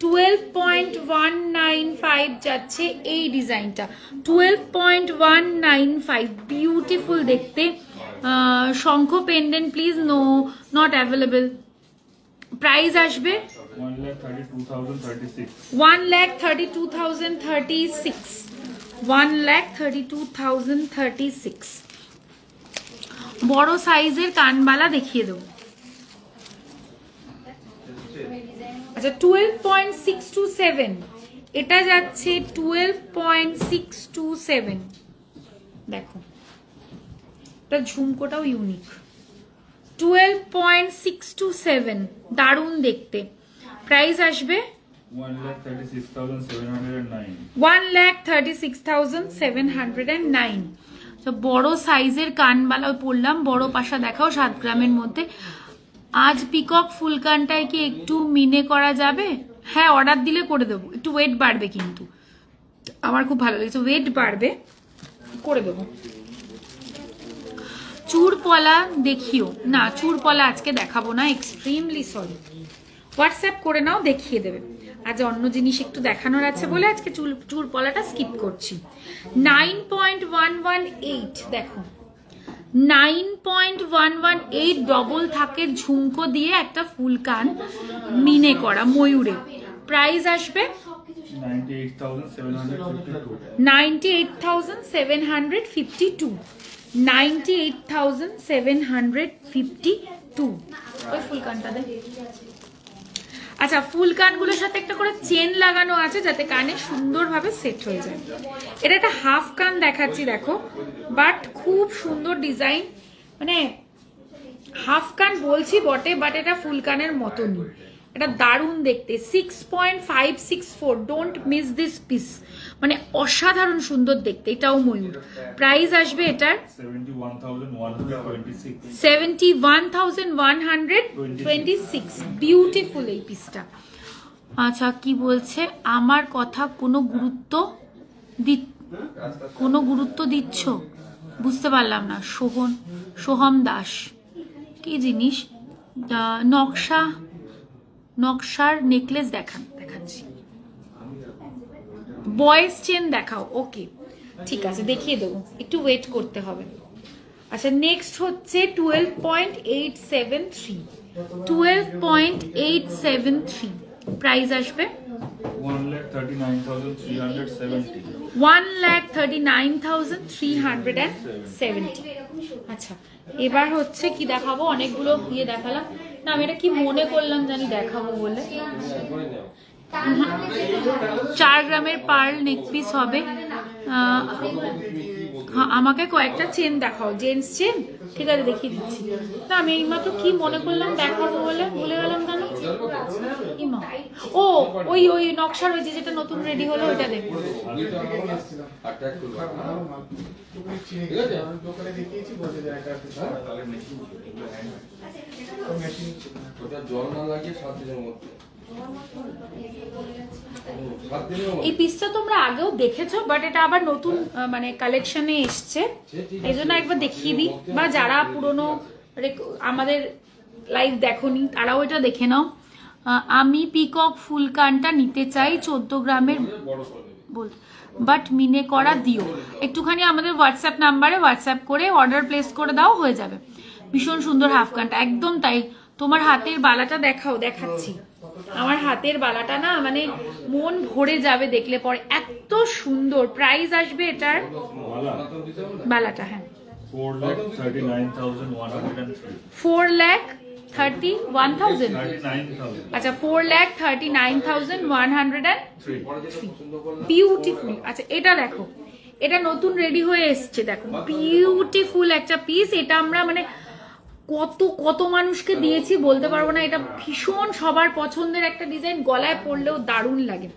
S1: 12.195 যাচ্ছে এই ডিজাইনটা, 12.195, বিউটিফুল দেখতে। শঙ্খ pendant please, no not available. Price আসবে
S2: 1,32,036,
S1: 1,32,036, 1,32,036। বড় সাইজের কানবালা দেখিয়ে দেবো। আচ্ছা 12.627, এটা যাচ্ছে 12.627। দেখো এটা ঝুমকোটাও ইউনিক। 12.627, দারুণ দেখতে। প্রাইস আসবে
S2: 1,36,709।
S1: 1,36,709। তো বড় সাইজের কানবালা পরলাম, বড় পাশা দেখাও 7 গ্রামের মধ্যে। আজ পিকক ফুল কানটায় কি একটু মিনে করা যাবে? হ্যাঁ, অর্ডার দিলে করে দেবো, একটু ওয়েট বাড়বে, কিন্তু আমার খুব ভালো লেগেছে, ওয়েট বাড়বে, করে দেবো। চুরপলা দেখিও না, চুরপলা আজকে দেখাবো না, এক্সট্রিমলি সরি। হোয়াটসঅ্যাপ করে নাও, দেখিয়ে দেবে। আজ অন্য জিনিস একটু দেখানোর আছে বলে আজকে চুরপলাটা স্কিপ করছি। 9.118, দেখো 9.118 ডবল থাকের ঝুমকো দিয়ে একটা ফুল কান মিনে করা ময়ূরে। প্রাইস আসবে
S2: 98,752।
S1: 98,752। 98,752। ওই ফুল কানটা দেখ। আচ্ছা, ফুল কানগুলোর সাথে একটা করে চেন লাগানো আছে যাতে কানে সুন্দরভাবে সেট হয়ে যায়। এটা একটা হাফ কান দেখাচ্ছি, দেখো, বাট খুব সুন্দর ডিজাইন। মানে হাফ কান বলছি বটে, বাট এটা ফুল কানের মতনই। এটা দারুণ দেখতে। 6.564, ডোন্ট মিস দিস পিস, মানে অসাধারণ সুন্দর দেখতে। এটাও ময়ূর। প্রাইস আসবে এটার
S2: 71,126।
S1: 71,126। বিউটিফুল এই পিসটা। আচ্ছা, কি বলছে? আমার কথা কোনো গুরুত্ব দিচ্ছ? বুঝতে পারলাম না। সোহম দাস, কি জিনিস? নকশার নেকলেস দেখাচ্ছি। বয়েস চেন দেখাও। ওকে, ঠিক আছে, দেখিয়ে দেবো, একটু ওয়েট করতে হবে। আচ্ছা, নেক্সট হচ্ছে 12.873। 12.873 প্রাইস আসবে
S2: 1,39,370।
S1: 1,39,370। আচ্ছা, এবার হচ্ছে কি দেখাবো? অনেকগুলো ইয়ে দেখালাম না, আমি এটা কি মনে করলাম জানি দেখাবো বলে। 4 গ্রামের পার্ল নেকপিস হবে। আমাকে কয়েকটা চেন দেখাও, জেন্টস চেন। ঠিক আছে, দেখিয়ে দিচ্ছি। না, আমি এইমাত্র কি মনে করলাম দেখাবো বলে ভুলে গেলাম কেন। ও ওই নকশার ওই যেটা নতুন রেডি হলো ওইটা দেখবো।
S3: জল না লাগিয়ে 7 দিনের মধ্যে।
S1: এই পিসটা তোমরা আগেও দেখেছো, বাট এটা আবার নতুন মানে কালেকশনে এসছে, এই জন্য একবার দেখিয়ে দিই। বা যারা পুরনো আমাদের লাইভ দেখোনি তারাও এটা দেখে নাও। আমি পিকক ফুল কানটা নিতে চাই 14 গ্রামের, বাট মিনে করা দিও। একটুখানি আমাদের হোয়াটসঅ্যাপ নাম্বারে হোয়াটসঅ্যাপ করে অর্ডার প্লেস করে দাও, হয়ে যাবে। ভীষণ সুন্দর হাফ কানটা, একদম তাই। তোমার হাতের বালাটা দেখাও, দেখাচ্ছি। আমার হাতের বালাটা না মানে মন ভরে যাবে দেখলে পরে, এত সুন্দর। প্রাইস আসবে এটার বালাটা, হ্যাঁ
S2: 4,39,103।
S1: 4,31,000।
S2: 39,000।
S1: আচ্ছা, 4,39,103। বিউটিফুল। আচ্ছা, এটা দেখো, এটা নতুন রেডি হয়ে এসছে, দেখো বিউটিফুল একটা পিস। এটা আমরা মানে কত মানুষকে দিয়েছি বলতে পারবো না। এটা ভীষণ সবার পছন্দের একটা ডিজাইন, গলায় পরলেও দারুণ লাগে।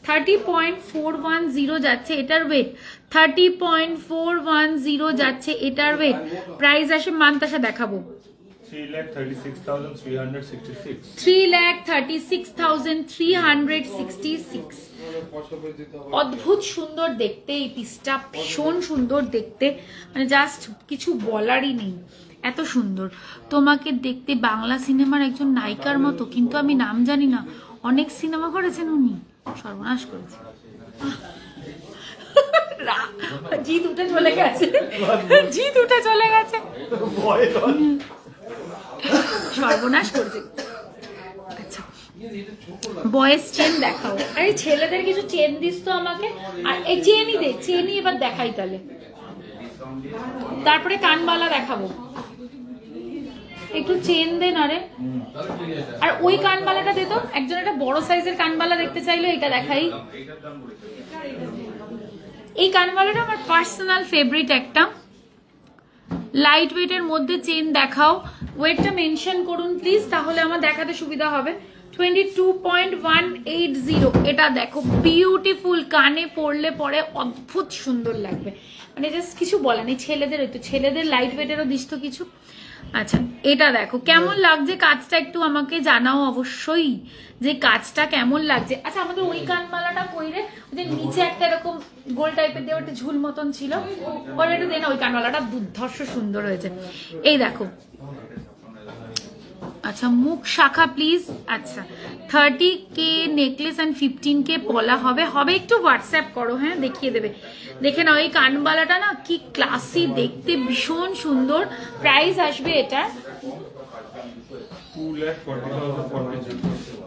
S1: 30.410 যাচ্ছে এটার ওয়েট। 30.410 যাচ্ছে এটার ওয়েট। প্রাইস আসে মান্তাসা দেখাবো
S2: 3,36,366।
S1: 3,36,366। অদ্ভুত সুন্দর দেখতে এই পিসটা, ভীষণ সুন্দর দেখতে, মানে জাস্ট কিছু বলারই নেই, এত সুন্দর। তোমাকে দেখতে বাংলা সিনেমার একজন নায়িকার মতো, কিন্তু আমি নাম জানি না। অনেক সিনেমা করেছেন উনি, সর্বনাশ করেছেন। জিৎ উঠে চলে গেছে, জিৎ উঠে চলে গেছে, সর্বনাশ করেছে। আচ্ছা, বয়েস চেন দেখাও। আরে ছেলেদের কিছু চেন দিস তো আমাকে। আর এই চেনই দে, চেনই এবার দেখাই তাহলে। তারপরে কানবালা দেখাবো। একটু চেন দে না রে।
S3: তাহলে ঠিক আছে।
S1: আর ওই কানবালাটা দে তো, একজন একটা বড় সাইজের কানবালা দেখতে চাইলে এটা দেখাই। এই কানবালাটা আমার পার্সোনাল ফেভারিট একটা। লাইট ওয়েটের মধ্যে চেন দেখাও, ওয়েটটা মেনশন করুন প্লিজ, তাহলে আমার দেখাতে সুবিধা হবে। 22.180, এটা দেখো বিউটিফুল, কানে পরলে পরে অদ্ভুত সুন্দর লাগবে, মানে জাস্ট কিছু বলা নেই। ছেলেদের ওই তো ছেলেদের লাইট ওয়েটেরও দিস তো কিছু। আচ্ছা এটা দেখো কেমন লাগছে কাজটা, একটু আমাকে জানাও অবশ্যই যে কাজটা কেমন লাগছে। আচ্ছা আমাদের ওই কানমালাটা কইরে, যে নিচে একটা এরকম গোল টাইপের দেওয়া একটা ঝুল মতন ছিল, ওর একটু দেন, ওই কানমালাটা দুর্ধর্ষ সুন্দর হয়েছে। এই দেখো, আচ্ছা মুখ শাখা প্লিজ। আচ্ছা 30K নেকলেস অ্যান্ড 15K পলা হবে, হবে একটু হোয়াটসঅ্যাপ করো, হ্যাঁ দেখিয়ে দেবে। দেখে নাও এই কানবালাটা না কি ক্লাসি দেখতে, ভীষণ সুন্দর। প্রাইস আসবে এটা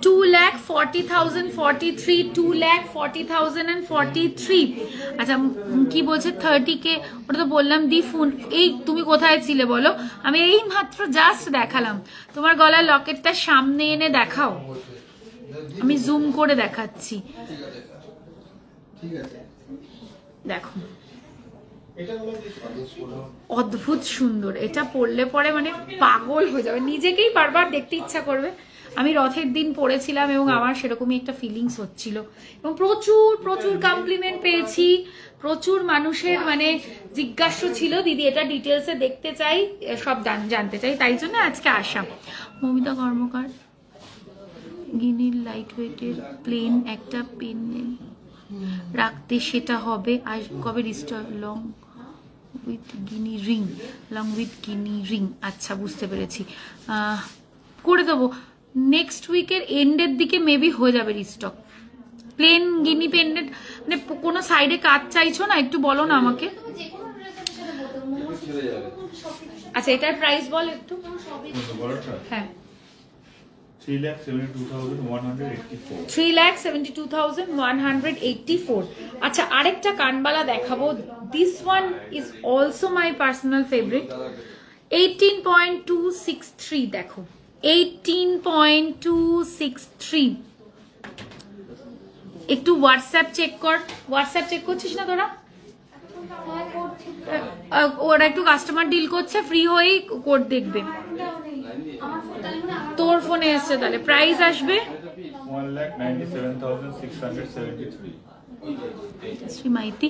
S1: 2,40,043, 2,40,043। আচ্ছা কি বলছে 30K, ওটা তো বললাম দি ফোন। এই তুমি কোথায় ছিলে বলো, আমি এই মাত্র জাস্ট দেখালাম। তোমার গলার লকেটটা সামনে এনে দেখাও, আমি জুম করে দেখাচ্ছি। দেখো অদ্ভুত সুন্দর, এটা পরলে পরে মানে পাগল হয়ে যাবে, নিজেকেই বারবার দেখতে ইচ্ছা করবে। আমি রথের দিন পড়েছিলাম এবং আমার সেরকমই একটা ফিলিংস হচ্ছিল, এবং প্রচুর প্রচুর কমপ্লিমেন্ট পেয়েছি, প্রচুর মানুষের মানে জিজ্ঞাসা ছিল দিদি এটা ডিটেলসে দেখতে চাই, সব জানতে চাই, তাই জন্য আজকে আসা। মমিতা কর্মকার, গিনির লাইট ওয়েটের প্লেন একটা পেন রাখতে, সেটা হবে আর কবে রিস্টার long with guinea ring, long with guinea ring. আচ্ছা বুঝতে পেরেছি, করে দেবো নেক্সট উইকের এন্ডের দিকে মেবি হয়ে যাবে রিস্টক। প্লেন গিনি পেন্ডেন্ট মানে কোনো সাইডে কাজ চাইছো না, একটু বলো না আমাকে। আচ্ছা এটার প্রাইস বল একটু। হ্যাঁ
S2: 3,72,184।
S1: 3,72,184। আচ্ছা আরেকটা কানবালা দেখাবো, this one is also my personal favourite. 18.263, দেখো 18.263। একটু হোয়াটসঅ্যাপ চেক কর, হোয়াটসঅ্যাপ চেক করছিস না তোরা? ওরা একটু কাস্টমার ডিল করছে, ফ্রি হয়েই কোড দেখবে। তোর ফোনে এসছে, তাহলে প্রাইস আসবে
S2: 1,97,673।
S1: শ্রী মাইতি।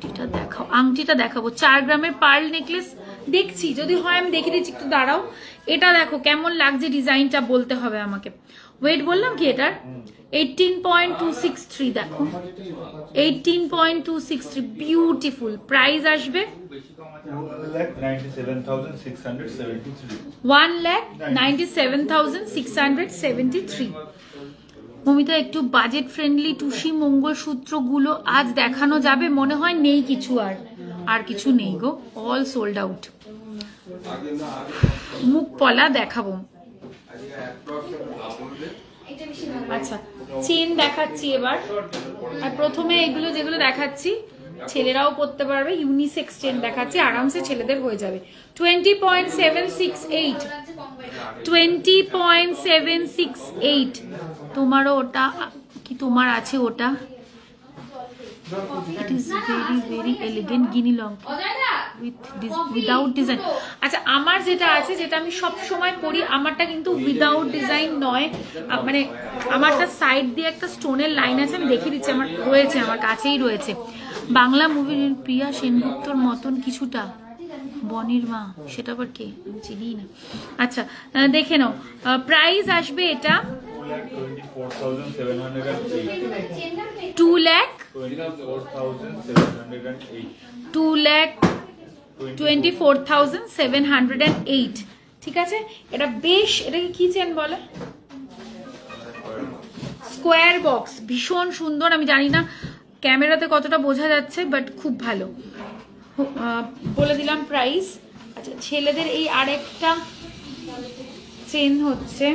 S1: এটা দেখাও, আংটিটা দেখাবো, 4 গ্রামের পার্ল নেকলেস দেখছি, যদি হয় আমি দেখিয়ে দিচ্ছি, একটু দাঁড়াও। এটা দেখো কেমন লাগছে, ডিজাইনটা বলতে হবে আমাকে। ওয়েট বললাম কি এটার 18.263, দেখো 18.263, বিউটিফুল। প্রাইস আসবে
S2: 1,97,673।
S1: 1,97,673। মমিতা একটু বাজেট ফ্রেন্ডলি টুসি মঙ্গলসূত্রগুলো আজ দেখানো যাবে? মনে হয় নেই কিছু, আর কিছু নেই গো, অল সোল্ড আউট। মুখ পলা দেখাবো। আচ্ছা চেন দেখাচ্ছি এবার, আর প্রথমে এগুলো যেগুলো দেখাচ্ছি ছেলেরাও পরতে পারবে, ইউনিসেক্স চেন দেখাচ্ছি, আরামসে ছেলেদের হয়ে যাবে। 20.768, 20.768। তোমারও ওটা কি তোমার আছে ওটা? It is very very elegant Guinea long without design. আচ্ছা আমার যেটা আছে, যেটা আমি সব সময় পরি, আমারটা কিন্তু উইদাউট ডিজাইন নয়, মানে আমারটা সাইড দিয়ে একটা স্টোনের লাইন আছে, আমি দেখিয়ে দিচ্ছি, আমার রয়েছে, আমার কাছেই রয়েছে। বাংলা মুভির প্রিয়া সেনগুপ্তর মতন কিছুটা, বনির মা, সেটা আবার কে আমি চিনি না। আচ্ছা দেখে নাও, প্রাইস আসবে এটা
S2: 2,24,708।
S1: 2,24,708। ঠিক আছে, এটা বেশ, এটাকে কি চেন বলে? স্কোয়ার বক্স, ভীষণ সুন্দর। আমি জানি না ক্যামেরাতে কতটা বোঝা যাচ্ছে, বাট খুব ভালো। বলে দিলাম প্রাইস। আচ্ছা ছেলেদের এই আরেকটা চেন হচ্ছে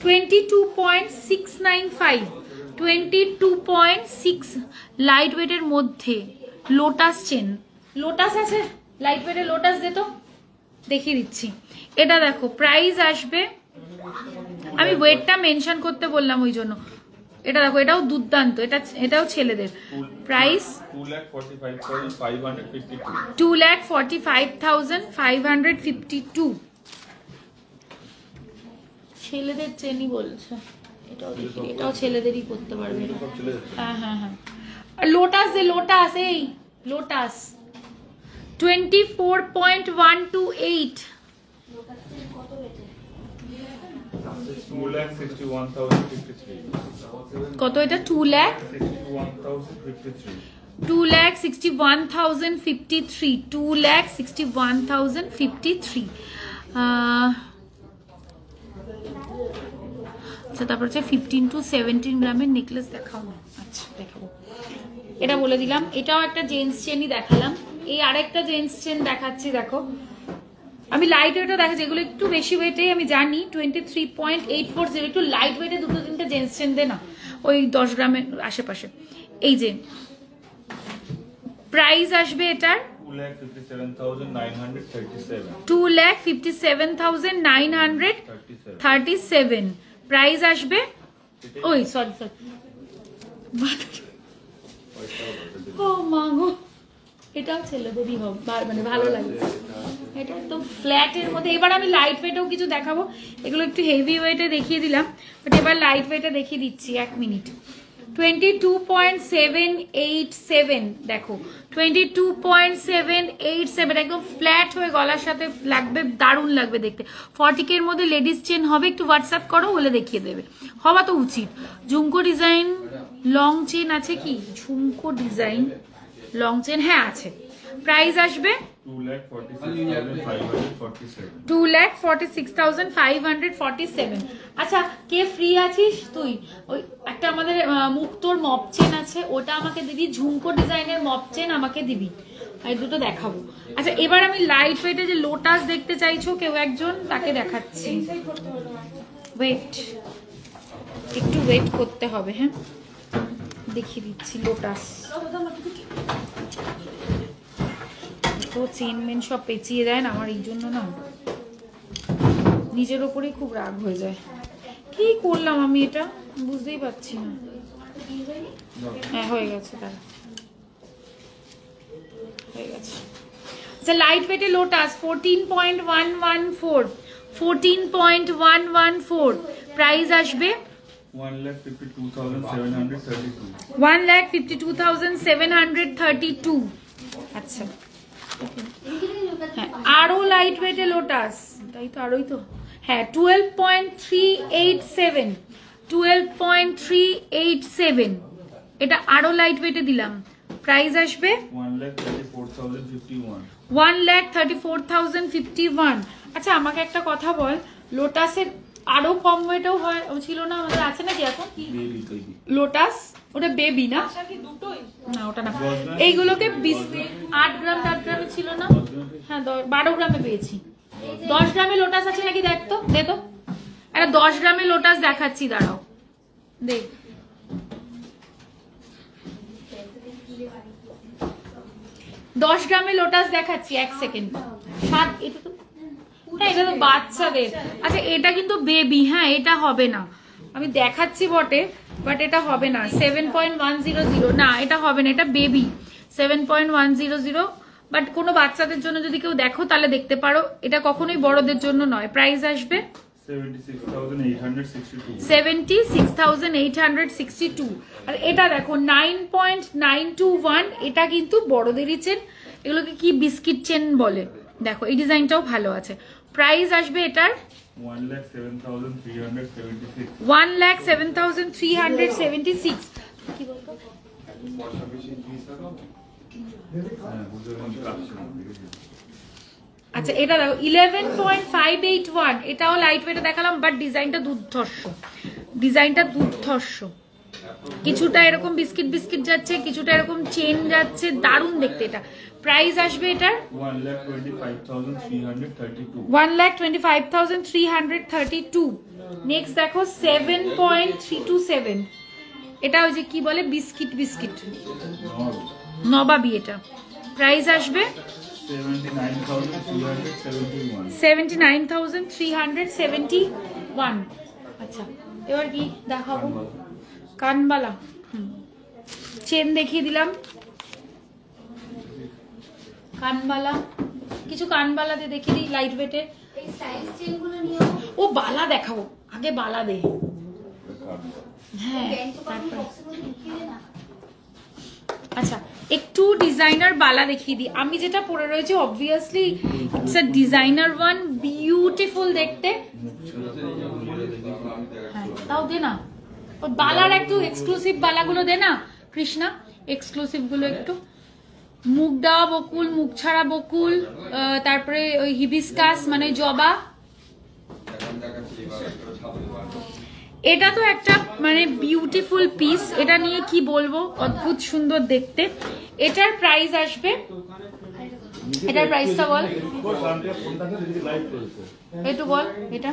S1: 22.695, 22.6 লাইট ওয়েটের মধ্যে লোটাস চেন। লোটাস আছে লাইট ওয়েটের, লোটাস দে তো, দেখিয়ে দিচ্ছি। এটা দেখো প্রাইস আসবে, আমি ওয়েটটা মেনশন করতে বললাম ওই জন্য। এটা দেখো, এটাও দুর্দান্ত, এটাও ছেলেদের। প্রাইস
S2: 2,45,552.
S1: 2,45,552। ছেলেদের চেনই বলছে, এটাও দেখি, এটাও ছেলেদেরই করতে পারবে। হ্যাঁ হ্যাঁ হ্যাঁ। আর লোটাস, লোটাস, এই লোটাস 24.128।
S2: 2,61,053.
S1: কত এটা?
S2: 2,61,053.
S1: 2,61,053। 2,61,053। আচ্ছা, তারপর হচ্ছে 15 to 17 গ্রামের নেকলেস দেখাও না। আচ্ছা দেখাবো, এটা বলে দিলাম। এটাও একটা জেন্টস চেনই দেখালাম। এই আরেকটা জেন্টস চেন দেখাচ্ছি, দেখো আমি লাইট ওয়েটও দেখাচ্ছি, যেগুলো একটু বেশি ওয়েটে আমি জানি। 23.840, একটু লাইট ওয়েটে দুটো তিনটে জেন্টস চেন দে না, ওই 10 গ্রামের আশেপাশে। এই যে প্রাইস আসবে এটার
S2: 2,57,937.
S1: 2,57,937। প্রাইস আসবে, ওই সরি ও মাগো, এটাও ছেলেদেরই হবে, মানে ভালো লাগবে। এটা একদম ফ্ল্যাটের মধ্যে। এবার আমি লাইট ওয়েটেও কিছু দেখাবো, এগুলো একটু হেভি ওয়েটে দেখিয়ে দিলাম, বাট এবার লাইট ওয়েটে দেখিয়ে দিচ্ছি। 1 মিনিট। 22.787, দেখো 22.787, একদম ফ্ল্যাট হয়ে গলার সাথে লাগবে, দারুণ লাগবে দেখতে। 40K এর মধ্যে লেডিস চেন হবে, একটু হোয়াটসঅ্যাপ করো, হলে দেখিয়ে দেবে, হওয়া তো উচিত। ঝুমকো ডিজাইন লং চেন আছে কি? ঝুমকো ডিজাইন লং চেন, হ্যাঁ আছে। প্রাইস আসবে
S2: 2,46,547.
S1: 2,46,547। আচ্ছা, কে ফ্রি আছিস তুই? ওই একটা আমাদের মুক্তোর মপ চেন আছে, ওটা আমাকে দিবি। ঝুমকো ডিজাইনের মপ চেন আমাকে দিবি, এই দুটো দেখাবো। আচ্ছা, এবার আমি লাইট ওয়েটে যে লোটাস দেখতে চাইছো কেউ একজন, তাকে দেখাচ্ছি। ওয়েট, একটু ওয়েট করতে হবে, হ্যাঁ দেখিয়ে দিচ্ছি। লোটাস তো চেন মেন সব পেঁচিয়ে দেয় না আমার, এই জন্য না নিজের ওপরেই খুব রাগ হয়ে যায়। কি করলাম আমি, এটা বুঝতেই পারছি না। হ্যাঁ হয়ে গেছে, তারা হয়ে গেছে। আচ্ছা, লাইট ওয়েটে লোটাস 14.114, 14.114। প্রাইস আসবে
S2: 1,52,732.
S1: 1,52,732। আচ্ছা, হ্যাঁ আরো লাইট ওয়েটে লোটাস, তাই তো, আরোই তো, হ্যাঁ 12.387, 12.387, এটা আরো লাইট ওয়েটে দিলাম। প্রাইস আসবে
S2: 1,34,051.
S1: 1,34,051। আচ্ছা, আমাকে একটা কথা বল, লোটাসের আরো কম ওয়েটেও হয় ছিল না আমাদের, আছে নাকি এখন?
S2: Baby, baby.
S1: লোটাস ওটা বেবি না?
S4: আশা কি দুটোই?
S1: না ওটা না, এইগুলোকে 8 গ্রাম 8 গ্রামে ছিল না? হ্যাঁ 12 গ্রামে পেয়েছি। 10 গ্রামে লোটাস আছে নাকি দেখ তো, দে তো একটা 10 গ্রামে লোটাস দেখাচ্ছি, দাঁড়াও দেখ। 10 গ্রামে লোটাস দেখাচ্ছি, 1 সেকেন্ড। এটা তো, হ্যাঁ এটা তো বাচ্চাদের। আচ্ছা, এটা কিন্তু বেবি, হ্যাঁ এটা হবে না, আমি দেখাচ্ছি বটে, বাট এটা হবে না। 7.100, না এটা হবে না, এটা বেবি। 7.100, বাট কোনো বাচ্চাদের জন্য যদি কেউ দেখো তাহলে দেখতে পারো, এটা কখনোই বড়দের জন্য নয়। প্রাইস আসবে
S2: 76,862.
S1: 76,862। আর এটা দেখো 9.921, এটা কিন্তু বড়দেরই চেন, এগুলোকে কি বিস্কিট চেন বলে। দেখো এই ডিজাইনটাও ভালো আছে। প্রাইস আসবে এটার
S2: 1,07,376.
S1: 1,07,376। কি বলতো? আচ্ছা, এটা দেখো 11.581, এটাও লাইট ওয়েটে দেখালাম, বাট ডিজাইনটা দুর্ধর্ষ, ডিজাইনটা দুর্ধর্ষ। কিছুটা এরকম বিস্কিট বিস্কিট যাচ্ছে, কিছুটা এরকম চেন যাচ্ছে, দারুণ দেখতে এটা। প্রাইস আসবে এটার
S2: 1,25,332.
S1: 1,25,332। নেক্সট দেখো 7.327, এটা ওই যে কি বলে বিস্কিট বিস্কিট, নবাবি। এটা প্রাইস আসবে
S2: 79,371.
S1: 79,371। আচ্ছা এবার কি দেখাবো? কানবালা। চেন দেখিয়ে দিলাম, কানবালা কিছু কানবালাতে দেখিয়ে দিই লাইট ওয়েটে।
S5: এই স্টাইলিশ চেনগুলো নিও।
S1: ও বালা দেখাবো, আগে বালা দে। হ্যাঁ
S5: ব্যান্ড কপার বক্সগুলো দেখিয়ে দে না।
S1: আচ্ছা একটু ডিজাইনার বালা দেখিয়ে দিই। আমি যেটা পরে রয়েছে obviously it's a designer one, beautiful দেখতে। হ্যাঁ তাও দে না, ওর বালার একটু এক্সক্লুসিভ বালাগুলো দে না কৃষ্ণা, এক্সক্লুসিভ গুলো একটু। মুখ দেওয়া বকুল, মুখ ছাড়া বকুল, তারপরে ওই হিবিস্কাস মানে জবা। এটা তো একটা মানে বিউটিফুল পিস, এটা নিয়ে কি বলবো, অদ্ভুত সুন্দর দেখতে। এটার প্রাইস আসবে, এটার প্রাইসটা বল একটু বল। এটা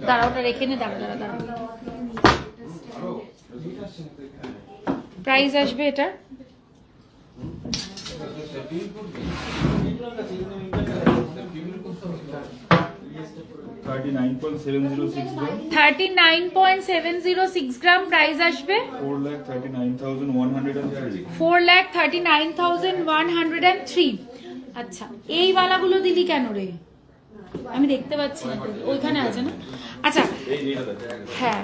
S1: দাঁড়া, ওটা রেখে নে, দাঁড়া দাঁড়া দাঁড়া। প্রাইস আসবে এটার
S2: 39.706 grams.
S1: 39.706 গ্রাম। প্রাইস আসবে
S2: 4,39,103.
S1: 4,39,103। আচ্ছা এই বালাগুলো দিলি কেন রে? আমি দেখতে পাচ্ছি না, ওইখানে আছে না? আচ্ছা হ্যাঁ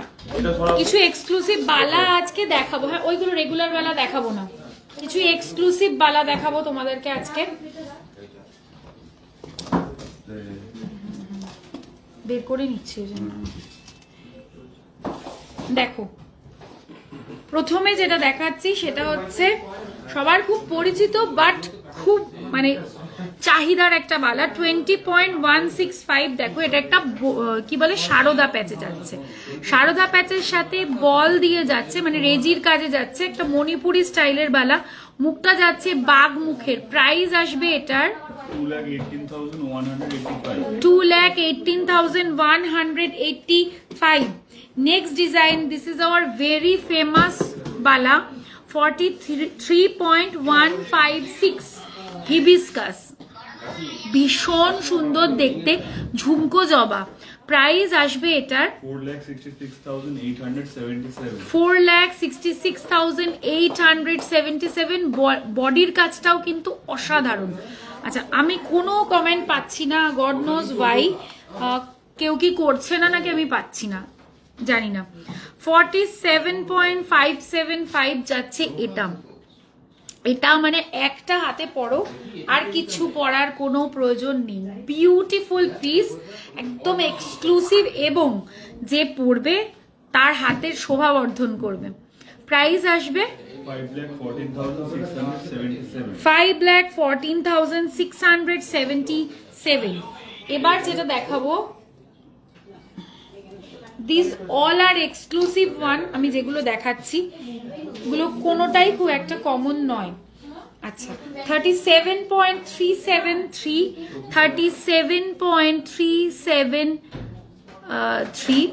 S1: কিছু এক্সক্লুসিভ বালা আজকে দেখাবো। হ্যাঁ ওইগুলো রেগুলার বালা দেখাবো না, কিছু এক্সক্লুসিভ বালা দেখাবো তোমাদেরকে আজকে। বের করে নিচ্ছি ওই জন্য। দেখো প্রথমে যেটা দেখাচ্ছি সেটা হচ্ছে সবার খুব পরিচিত বাট খুব মানে চাহিদার একটা বালা, 20.165। দেখো এটা একটা কি বলে সারদা প্যাচে যাচ্ছে, সারদা প্যাচের সাথে বল দিয়ে যাচ্ছে, মানে রেজির কাজে যাচ্ছে, একটা মণিপুরি স্টাইলের বালা। মুখটা যাচ্ছে বাঘ মুখের। প্রাইস আসবে এটার
S2: 2,18,185.
S1: 2,18,185। Next design, this is our very famous bala, 43.156 hibiscus, ভীষণ সুন্দর দেখতে, ঝুমকো জবা। প্রাইস আসবে এটার
S2: 4,66,877.
S1: 4,66,877। বডির কাজটাও কিন্তু অসাধারণ। আচ্ছা আমি কোনো কমেন্ট পাচ্ছি না, গড নোজ ওয়াই, কেউ কি করছে না নাকি আমি পাচ্ছি না জানি না। 47.575 যাচ্ছে এটা। এটা মানে একটা হাতে পরো, আর কিছু পরার কোনো প্রয়োজন নেই। বিউটিফুল পিস, একদম এক্সক্লুসিভ, এবং যে পরবে তার হাতের শোভা বর্ধন করবে। প্রাইস আসবে
S2: 5,14,677.
S1: 5,14,677। এবার যেটা দেখাবো, this all are exclusive one. আমি যেগুলো দেখাচ্ছি এগুলো কোনোটাই খুব একটা কমন নয়। আচ্ছা 37.373, 37.373।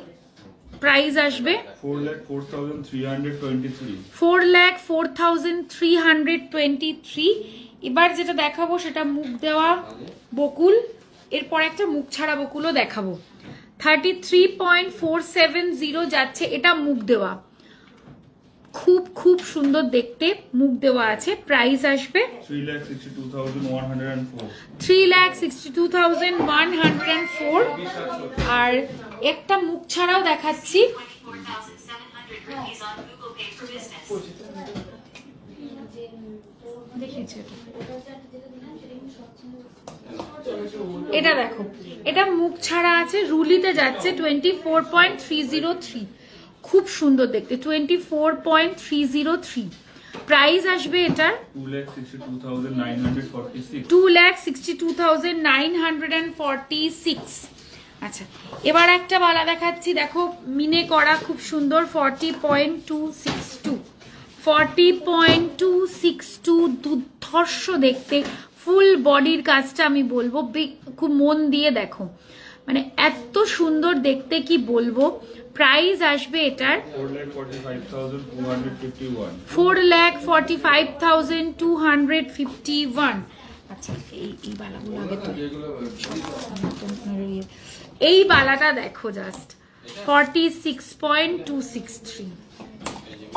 S1: প্রাইস আসবে
S2: 4,04,323.
S1: 4,04,323। এবার যেটা দেখাবো সেটা মুখ দেওয়া বকুল, এরপর একটা মুখ ছাড়া বকুলও দেখাবো। 33.470 যাচ্ছে, এটা মুখ দেওয়া, খুব খুব সুন্দর দেখতে, মুখ দেওয়া আছে। প্রাইস আসবে
S2: 3,62,104.
S1: 3,62,104। আর একটা মুখ ছাড়াও দেখাচ্ছি, এটা দেখো, এটা মুখ ছাড়া আছে, রুলিতে যাচ্ছে, 24.303। খুব সুন্দর দেখতে, 24.303। প্রাইস আসবে এটার
S2: 2,62,946.
S1: 2,62,946। আচ্ছা এবার একটা বালা দেখাচ্ছি, দেখো মিনে করা, খুব সুন্দর, 40.262। 40.262 দুর্ধর্ষ দেখতে, ফুল বডির কাজটা আমি বলবো খুব মন দিয়ে দেখো। মানে এত সুন্দর দেখতে কি বলবো। প্রাইস আসবে এটার 4,45,251। আচ্ছা এই বালাগুলো আগে তো এই বালাটা দেখো জাস্ট 46.263,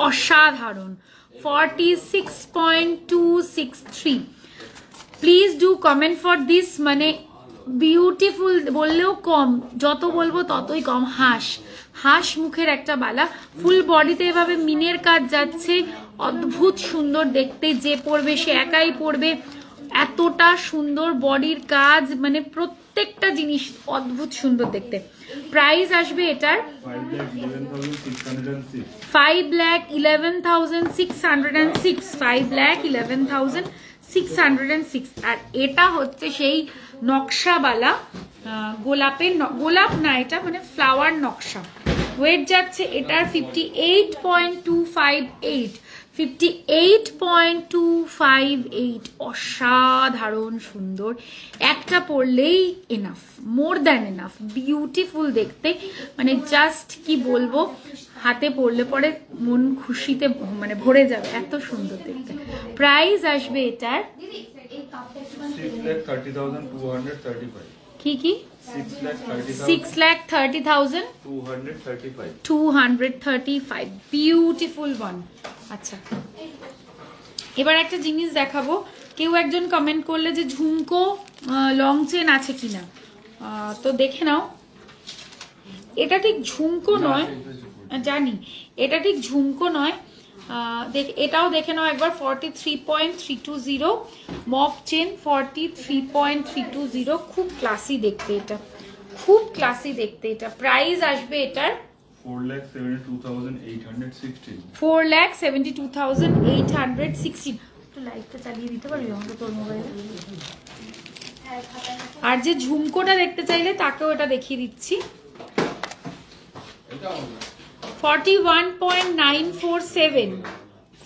S1: অসাধারণ 46.263। Please do comment for this, মানে বিউটিফুল বললেও কম, যত বলবো ততই কম। হাঁস মুখের একটা বালা, ফুল বডিতে এভাবে মিনের কাজ যাচ্ছে, অদ্ভুত সুন্দর দেখতে। যে পরবে সে একাই পরবে, এতটা সুন্দর বডির কাজ, মানে প্রত্যেকটা জিনিস অদ্ভুত সুন্দর দেখতে। প্রাইস আসবে এটার 5,11,606, 5,11,606। আর এটা হচ্ছে সেই নকশাওয়ালা গোলাপের, গোলাপ না এটা মানে ফ্লাওয়ার নকশা। ওয়েট যাচ্ছে এটার 58.258, 58.258। অসাধারণ সুন্দর, একটা পরলেই enough, more than enough, beautiful দেখতে, মানে জাস্ট কি বলবো, হাতে পরলে পরে মন খুশিতে মানে ভরে যাবে, এত সুন্দর দেখতে। প্রাইস আসবে এটার
S5: দিদি এই কাপটা একটু
S2: 6,30,235।
S1: কি 6,30,235, বিউটিফুল ওয়ান। আচ্ছা এবার একটা জিনিস দেখাবো। কেউ একজন কমেন্ট করলে যে ঝুমকো লং চেন আছে কিনা, তো দেখে নাও। এটা ঠিক ঝুমকো নয়, জানি এটা ঠিক ঝুমকো নয়, এটাও দেখে নাও একবার। 43.320 মপ চেন, 43.320, খুব ক্লাসি দেখতে এটা, খুব ক্লাসি দেখতে এটা। প্রাইস আসবে এটার
S2: 4,72,816।
S1: 4,72,816। একটু লাইটটা চালিয়ে দিতে পারবি আমাকে তোর মোবাইলে? আর যে ঝুমকোটা দেখতে চাইলে তাকেও এটা দেখিয়ে দিচ্ছি। 41.947,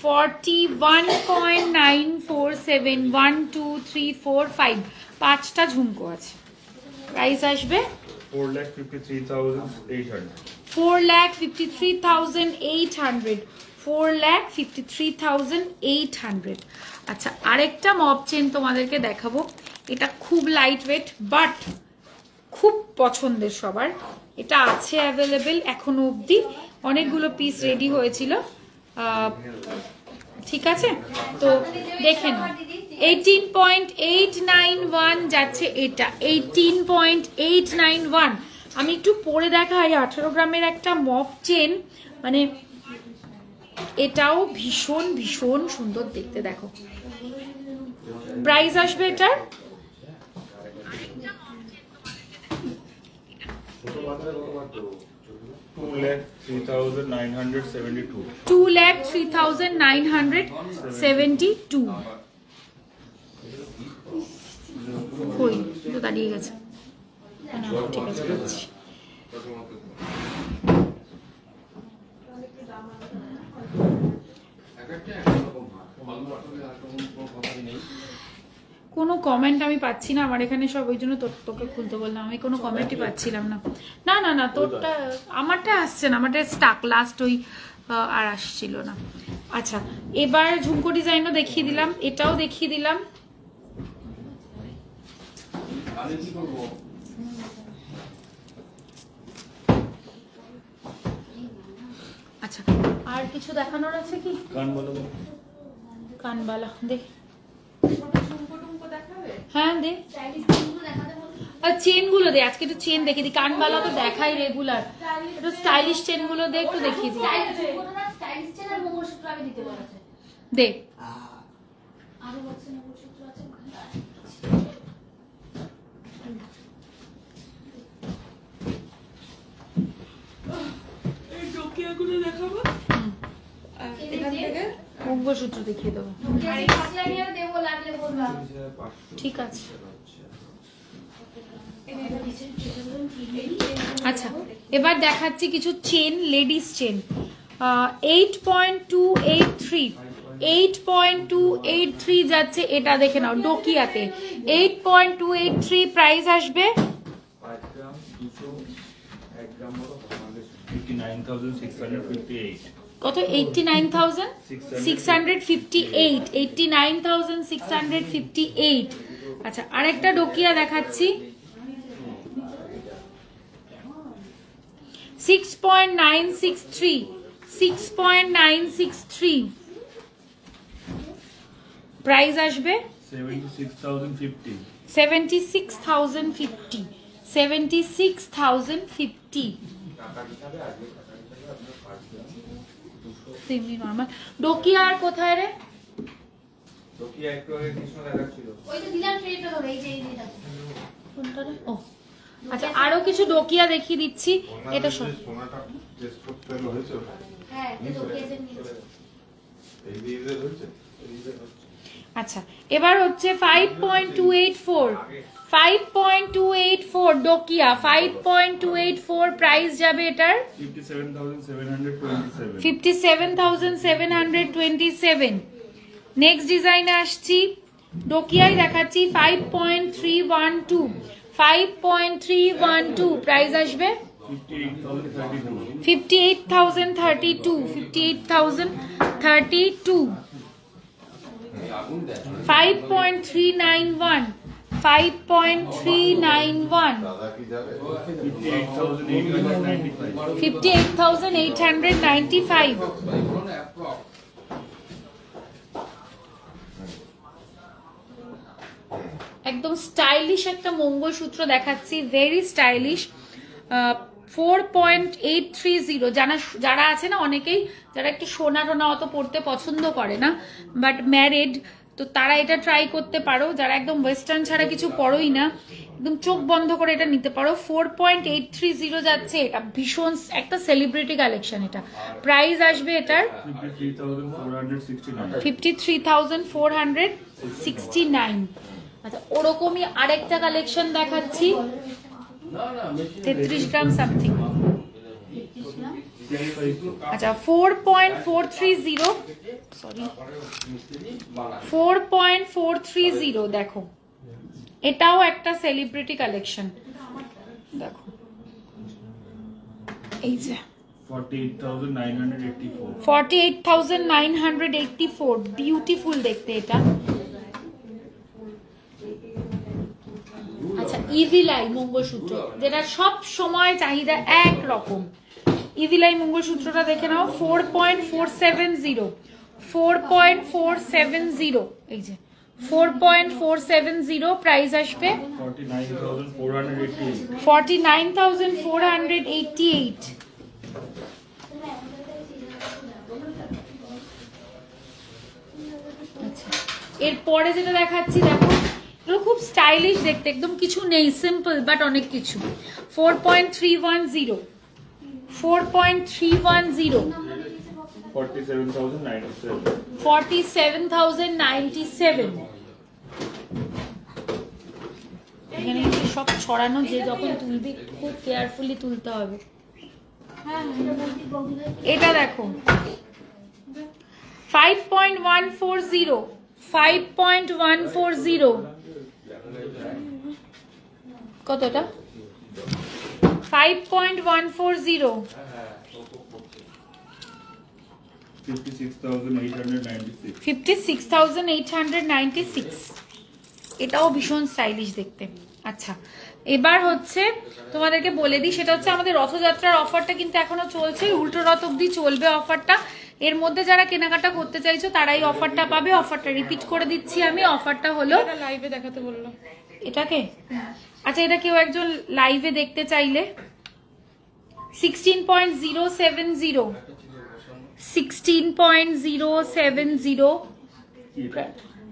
S1: 41.947, 1 2 3 4 5, 5টা ঝুমকো আছে। প্রাইস আসবে
S2: 4,53,800।
S1: 4,53,800, 4,53,800। আচ্ছা আরেকটা মপ চেন তোমাদেরকে দেখাবো। এটা খুব লাইট ওয়েট বাট খুব পছন্দের সবার। এটা আছে অ্যাভেলেবেল এখনো অবধি, অনেকগুলো পিস রেডি হয়েছিল, ঠিক আছে তো দেখে নাও। 18.891 যাচ্ছে এটা, 18.891। আমি একটু পরে দেখাই। 18 গ্রামের একটা মপ চেন, মানে এটাও ভীষণ ভীষণ সুন্দর দেখতে, দেখো। প্রাইস আসবে এটার
S2: 2,03,972।
S1: 2,03,972। কই তো দাঁড়িয়ে গেছে, ঠিক আছে বলছি। কোনো কমেন্ট আমি পাচ্ছি না আমার এখানে, সব ওই জন্য তোকে খুলতে বললাম। আমি কোনো কমেন্টই পাচ্ছিলাম না। না না না তোরটা, আমারটা আসছে না, আমারটা স্টাক লাস্ট ওই আর আসছিল না। আচ্ছা এবার ঝুমকো ডিজাইনও দেখিয়ে দিলাম, এটাও দেখিয়ে দিলাম। আচ্ছা আর কিছু দেখানোর আছে কি? কানবালা দেখ, হ্যাঁ দে। আর চেন গুলো দে, আজকে একটু চেন দেখে দি। কানবালা তো দেখাই রেগুলার, একটু স্টাইলিশ চেন গুলো দে, একটু দেখিয়ে দি। দে মঙ্গলসূত্র দেখিয়ে দেবো, ঠিক আছে। আচ্ছা এবার দেখাচ্ছি কিছু চেন, লেডিস চেন। 8.283, 8.283 যাচ্ছে এটা, দেখে নাও ডোকিয়াতে 8.283। প্রাইস আসবে
S2: 89,658.
S1: কত? 89,658, 89,658। আচ্ছা, আরেকটা ডোকিয়া দেখাচ্ছি, 6.963, 6.963 প্রাইস আসবে
S2: 76,050.
S1: 76,050, 76,050 সেমি নরমাল ডোকিয়া। আর কোথায় রে?
S3: নোকিয়া একটু আগে কৃষ্ণ দেখাচ্ছিল।
S5: ওই তো দিলাম ট্রেটা ধরে এই যে এটা
S1: কোনটা রে? ও আচ্ছা, আরো কিছু ডোকিয়া দেখিয়ে দিচ্ছি। এটা শোন,
S6: সোনাটা টেস্ট করতে হলো হয়েছে ওটা
S5: হ্যাঁ এটা কেজের নিচে
S6: এই দিয়ে হয়েছে
S1: আচ্ছা এবার হচ্ছে 5.284, 5.284 ডোকিয়া, 5.284 প্রাইস যাবে এটার
S2: 57,727.
S1: 57,727। নেক্সট ডিজাইনে আসছি, ডোকিয়াই দেখাচ্ছি, 5.312, 5.312 প্রাইস আসবে
S2: 58,032.
S1: 58,032, 58,032। 5.391, 5.391,
S6: দাদা কি যাবে
S2: 58,895.
S1: 58,895। একদম স্টাইলিশ একটা মঙ্গলসূত্র দেখাচ্ছি, ভেরি স্টাইলিশ। 4.830, যারা আছে না অনেকেই যারা একটু সোনা টোনা অত পড়তে পছন্দ করে না বাট ম্যারিড, তো তারা এটা ট্রাই করতে পারো। যারা একদম ওয়েস্টার্ন ছাড়া কিছু পড়োই না, একদম চোখ বন্ধ করে এটা নিতে পারো। 4.830 যাচ্ছে, এটা ভীষণ একটা সেলিব্রিটি কালেকশন। এটা প্রাইস আসবে এটার
S2: 53,469.
S1: 53,469। আচ্ছা, ওরকমই আরেকটা কালেকশন দেখাচ্ছি, 33 গ্রাম সামথিং। আচ্ছা 4.430, সরি 4.430 দেখো, এটাও একটা সেলিব্রিটি কালেকশন। দেখো এই যে
S2: 48,984.
S1: 48,984, বিউটিফুল দেখতে এটা। আচ্ছা, ইভিলাই মঙ্গলসূত্র, যেটা সব সময় চাহিদা একরকম, ইভিলাই মঙ্গলসূত্রটা দেখে নাও। 4.470, 4.470, এই যে 4.470 প্রাইস আসবে
S2: 49,488.
S1: 49,488। আচ্ছা, এরপরে যেটা দেখাচ্ছি দেখো, এগুলো খুব স্টাইলিশ দেখতে, একদম কিছু নেই, সিম্পল বাট অনেক কিছু। 4.310, 4.310,
S2: 47,097.
S1: 47,097। এখানে কিন্তু সব ছড়ানো, যে যখন তুলবি খুব কেয়ারফুলি তুলতে হবে। এটা দেখো 5.140, 5.140 কতটা? 5.140,
S2: 56,896.
S1: 56,896। এটাও ভীষণ স্টাইলিশ দেখতে। আচ্ছা, এবার হচ্ছে তোমাদেরকে বলে দিই, সেটা হচ্ছে আমাদের রথযাত্রার অফারটা কিন্তু এখনো চলছে, উল্টো রথ অব্দি চলবে অফারটা। এর মধ্যে যারা কেনাকাটা করতে চাইছো তারাই অফারটা পাবে। অফারটা রিপিট করে দিচ্ছি আমি, অফারটা হলো,
S4: লাইভে দেখাতে বললো।
S1: এটাকে আচ্ছা, এটা কেউ একজন লাইভে দেখতে চাইলে 16.070, 16.070,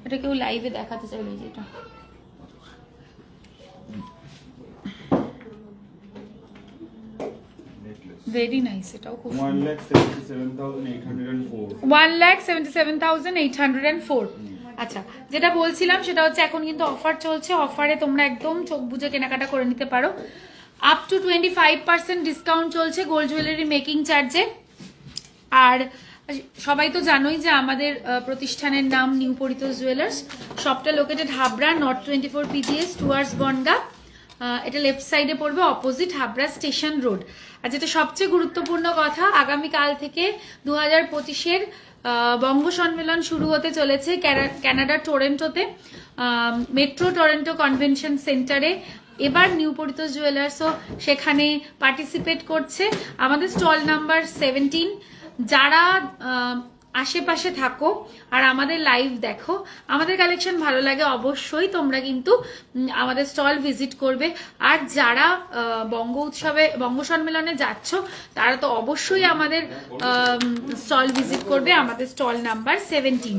S1: এটা কেউ লাইভে দেখাতে চাইলে, যেটা ভেরি নাইস, এটাও খুব
S2: 1,77,804.
S1: 1,77,804। আচ্ছা, যেটা বলছিলাম সেটা হচ্ছে এখন কিন্তু অফার চলছে, অফারে তোমরা একদম চোখ বুঝে কেনাকাটা করে নিতে পারো। আপ টু 25% ডিসকাউন্ট চলছে গোল্ড জুয়েলারি মেকিং চার্জে। আর সবাই তো জানোই যে আমাদের প্রতিষ্ঠানের নাম নিউ পরিতোষ জুয়েলার্স। শপটা located Habra, north 24 PGS towards Bongaon. এটা লেফট সাইডে পড়বে, অপোজিট হাবড়া স্টেশন রোড। আর যেটা সবচেয়ে গুরুত্বপূর্ণ কথা, আগামীকাল থেকে 2025-এর বঙ্গ সম্মেলন শুরু হতে চলেছে কানাডার টরেন্টোতে, মেট্রো টরেন্টো কনভেনশন সেন্টারে। এবার নিউ পরিতোষ জুয়েলার্সও সেখানে পার্টিসিপেট করছে। আমাদের স্টল নাম্বার 17। যারা আশেপাশে থাকো আর আমাদের লাইভ দেখো, আমাদের কালেকশন ভালো লাগে, অবশ্যই তোমরা কিন্তু আমাদের স্টল ভিজিট করবে। আর যারা বঙ্গ সম্মেলনে যাচ্ছ তারা তো অবশ্যই আমাদের স্টল ভিজিট করবে, আমাদের স্টল নাম্বার 17।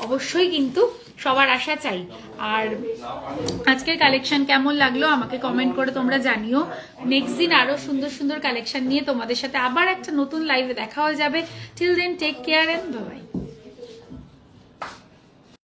S1: অবশ্যই কিন্তু সবার আশা চাই। আর আজকের কালেকশন কেমন লাগলো আমাকে কমেন্ট করে তোমরা জানিও। নেক্সট দিন আরো সুন্দর সুন্দর কালেকশন নিয়ে তোমাদের সাথে আবার একটা নতুন লাইভে দেখা হয়ে যাবে। Till then take care and bye by.